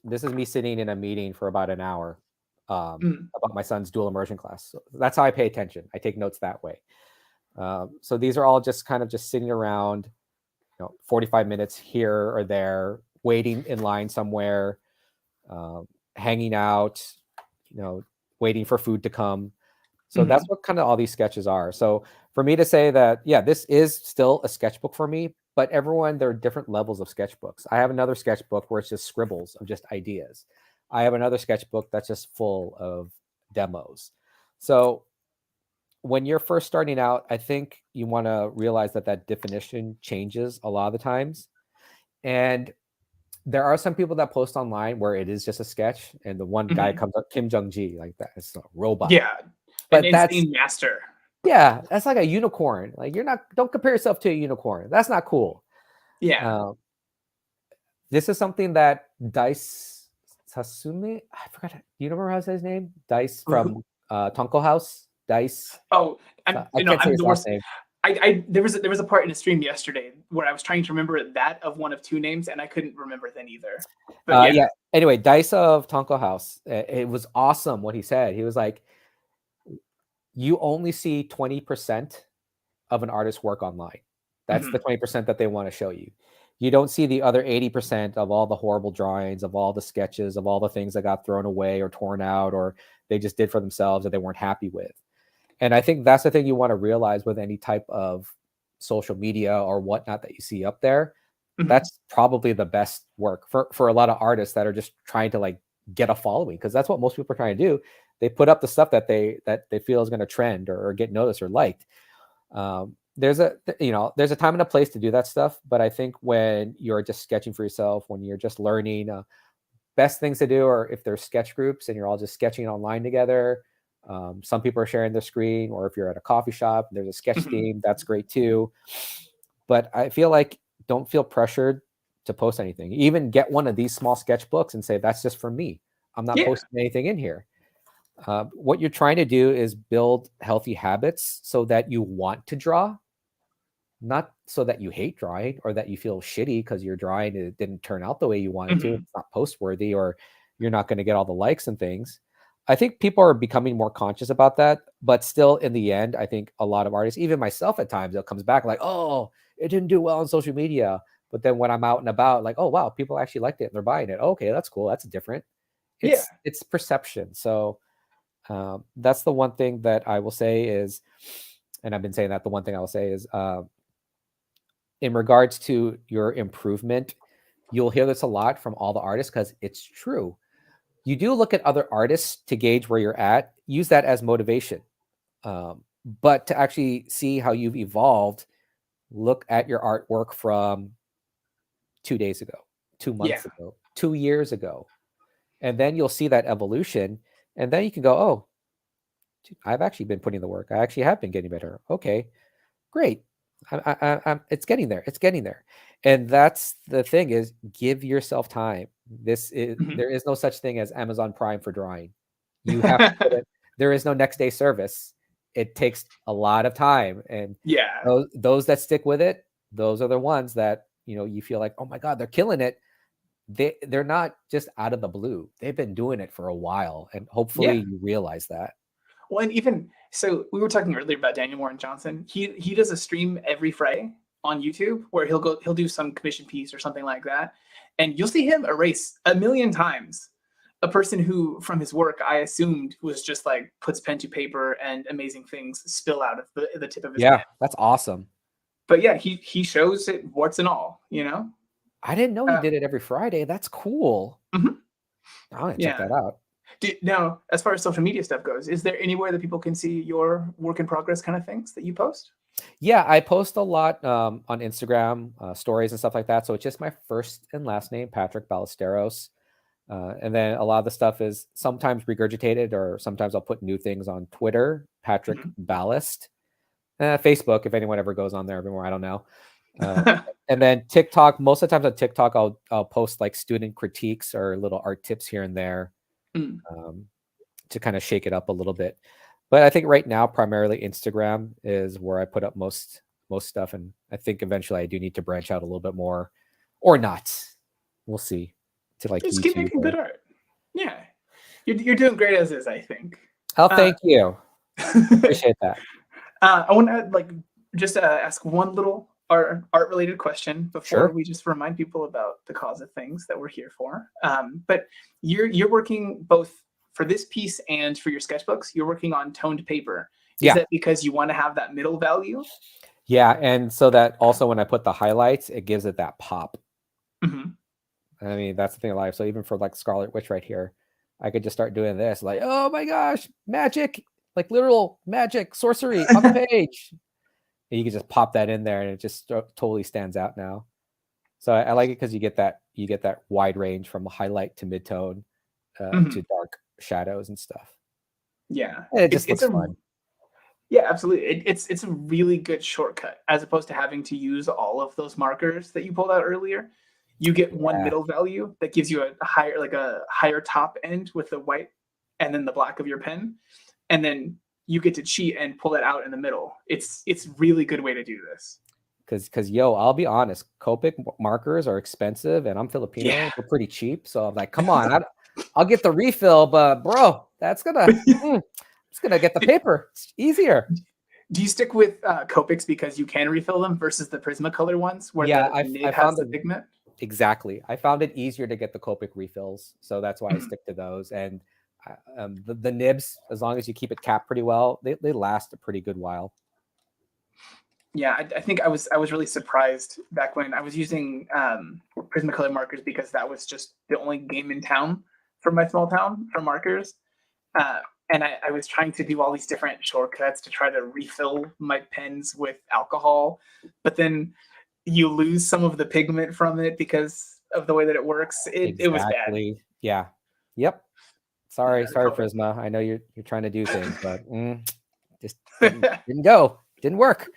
this is me sitting in a meeting for about an hour about my son's dual immersion class. So that's how I pay attention. I take notes that way. So these are all just kind of just sitting around, 45 minutes here or there, waiting in line somewhere, hanging out, waiting for food to come. So that's what kind of all these sketches are. So for me to say that, this is still a sketchbook for me, but there are different levels of sketchbooks. I have another sketchbook where it's just scribbles of just ideas. I have another sketchbook that's just full of demos. So when you're first starting out, I think you want to realize that definition changes a lot of the times. And there are some people that post online where it is just a sketch, and the one guy comes up, Kim Jong-ji, like that. It's a robot. Yeah, but an that's insane master. Yeah, that's like a unicorn. Like don't compare yourself to a unicorn. That's not cool. Yeah. This is something that Dice Sasume, I forgot. Do you remember how to say his name? Dice from Tonko House. Dice. Oh, I can't say his last name. There was a part in a stream yesterday where I was trying to remember that of one of two names, and I couldn't remember then either. But yeah. Anyway, Dice of Tonko House. It was awesome what he said. He was like, you only see 20% of an artist's work online. That's the 20% that they want to show you. You don't see the other 80% of all the horrible drawings, of all the sketches, of all the things that got thrown away or torn out, or they just did for themselves that they weren't happy with. And I think that's the thing you want to realize with any type of social media or whatnot that you see up there. That's probably the best work for a lot of artists that are just trying to like get a following, because that's what most people are trying to do. They put up the stuff that they feel is going to trend or get noticed or liked. There's a time and a place to do that stuff, but I think when you're just sketching for yourself, when you're just learning, best things to do are if there's sketch groups and you're all just sketching online together. Some people are sharing their screen, or if you're at a coffee shop, there's a sketch theme, that's great too. But I feel like don't feel pressured to post anything. Even get one of these small sketchbooks and say, that's just for me. I'm not posting anything in here. What you're trying to do is build healthy habits so that you want to draw, not so that you hate drawing or that you feel shitty because you're drawing and it didn't turn out the way you wanted to. It's not post worthy, or you're not going to get all the likes and things. I think people are becoming more conscious about that, but still in the end, I think a lot of artists, even myself at times, it comes back like, oh, it didn't do well on social media. But then when I'm out and about, like, oh, wow, people actually liked it and they're buying it. Okay, that's cool. That's different. It's perception. So that's the one thing that I will say is, and I've been saying that, the one thing I will say is, in regards to your improvement, you'll hear this a lot from all the artists because it's true. You do look at other artists to gauge where you're at, use that as motivation. But to actually see how you've evolved, look at your artwork from 2 days ago, 2 months ago, 2 years ago. And then you'll see that evolution. And then you can go, oh, I've actually been putting the work. I actually have been getting better. Okay, great. It's getting there. It's getting there. And that's the thing, is give yourself time. This is there is no such thing as Amazon Prime for drawing. You have to put it, there is no next day service. It takes a lot of time. And those that stick with it, those are the ones that, you feel like, oh my God, they're killing it. They're not just out of the blue. They've been doing it for a while. And hopefully you realize that. Well, and even so, we were talking earlier about Daniel Warren Johnson. He does a stream every Friday on YouTube where he'll do some commission piece or something like that, and you'll see him erase 1,000,000 times a person who, from his work, I assumed was just like puts pen to paper and amazing things spill out of the tip of his pen. That's awesome. But yeah, he shows it warts and all. I didn't know he did it every Friday. That's cool. I'm gonna check that out. Now, as far as social media stuff goes, is there anywhere that people can see your work in progress kind of things that you post? Yeah, I post a lot on Instagram, stories and stuff like that. So it's just my first and last name, Patrick Ballesteros. And then a lot of the stuff is sometimes regurgitated, or sometimes I'll put new things on Twitter, Patrick Ballast. Facebook, if anyone ever goes on there anymore, I don't know. And then TikTok, most of the times on TikTok, I'll post like student critiques or little art tips here and there. To kind of shake it up a little bit. But I think right now, primarily Instagram is where I put up most stuff. And I think eventually I do need to branch out a little bit more, or not. We'll see. To like just keep making good art. Yeah. You're doing great as is, I think. Oh, thank you. Appreciate that. I want to ask one little art related question before we just remind people about the cause of things that we're here for. But you're working both for this piece and for your sketchbooks. You're working on toned paper. Is that because you want to have that middle value? Yeah, and so that also when I put the highlights, it gives it that pop. I mean, that's the thing of life. So even for like Scarlet Witch right here, I could just start doing this, like, oh my gosh, magic, like literal magic, sorcery on the page. And you can just pop that in there, and it just totally stands out now. So I like it because you get that wide range from highlight to midtone to dark shadows and stuff. Yeah, And it just looks fun. Yeah, absolutely. It's a really good shortcut as opposed to having to use all of those markers that you pulled out earlier. You get one middle value that gives you a higher top end with the white and then the black of your pen, and then you get to cheat and pull it out in the middle. It's really good way to do this. Because yo, I'll be honest, Copic markers are expensive, and I'm Filipino. Yeah. They're pretty cheap, so I'm like, come on, I'll get the refill, but bro, it's gonna get the paper. It's easier. Do you stick with Copics because you can refill them versus the Prismacolor ones where the nib has the pigment? Exactly. I found it easier to get the Copic refills, so that's why I stick to those. And the nibs, as long as you keep it capped pretty well, they last a pretty good while. Yeah, I think I was really surprised back when I was using Prismacolor markers because that was just the only game in town for my small town for markers. And I was trying to do all these different shortcuts to try to refill my pens with alcohol, but then you lose some of the pigment from it because of the way that it works. It was bad. Yeah. Yep. Sorry, Prisma. I know you're trying to do things, but just didn't go. Didn't work.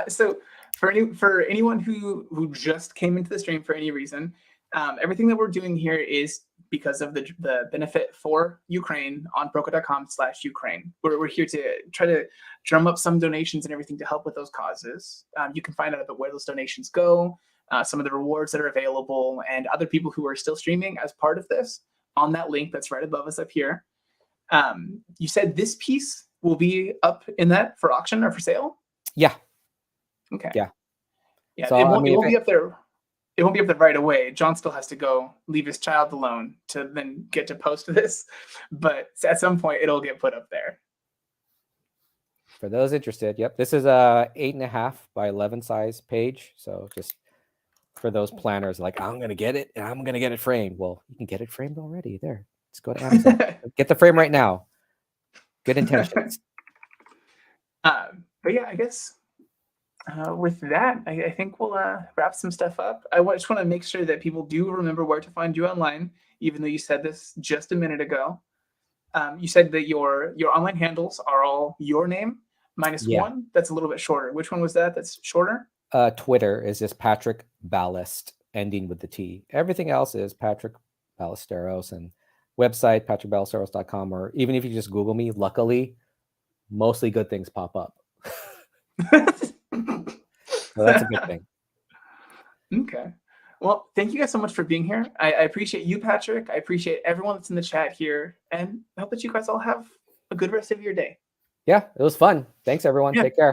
So for anyone who just came into the stream for any reason, everything that we're doing here is because of the benefit for Ukraine on Proko.com/Ukraine. We're here to try to drum up some donations and everything to help with those causes. You can find out about where those donations go, some of the rewards that are available, and other people who are still streaming as part of this on that link that's right above us up here. You said this piece will be up in that for auction or for sale? Yeah. Okay. Yeah. So, it won't be up there. It won't be up there right away. John still has to go leave his child alone to then get to post this, but at some point it'll get put up there. For those interested, yep. This is a 8.5 by 11 size page. So just for those planners, like I'm gonna get it and I'm gonna get it framed. Well, you can get it framed already. There. Let's go to Amazon. Get the frame right now. Good intentions. But yeah, I guess with that, I think we'll wrap some stuff up. I just want to make sure that people do remember where to find you online, even though you said this just a minute ago. You said that your online handles are all your name minus one. That's a little bit shorter. Which one was that? That's shorter? Twitter is just Patrick Ballest, ending with the T. Everything else is Patrick Ballesteros, and website patrickballesteros.com, or even if you just Google me, luckily, mostly good things pop up. So that's a good thing. Okay. Well, thank you guys so much for being here. I appreciate you, Patrick. I appreciate everyone that's in the chat here, and I hope that you guys all have a good rest of your day. Yeah, it was fun. Thanks, everyone. Take care.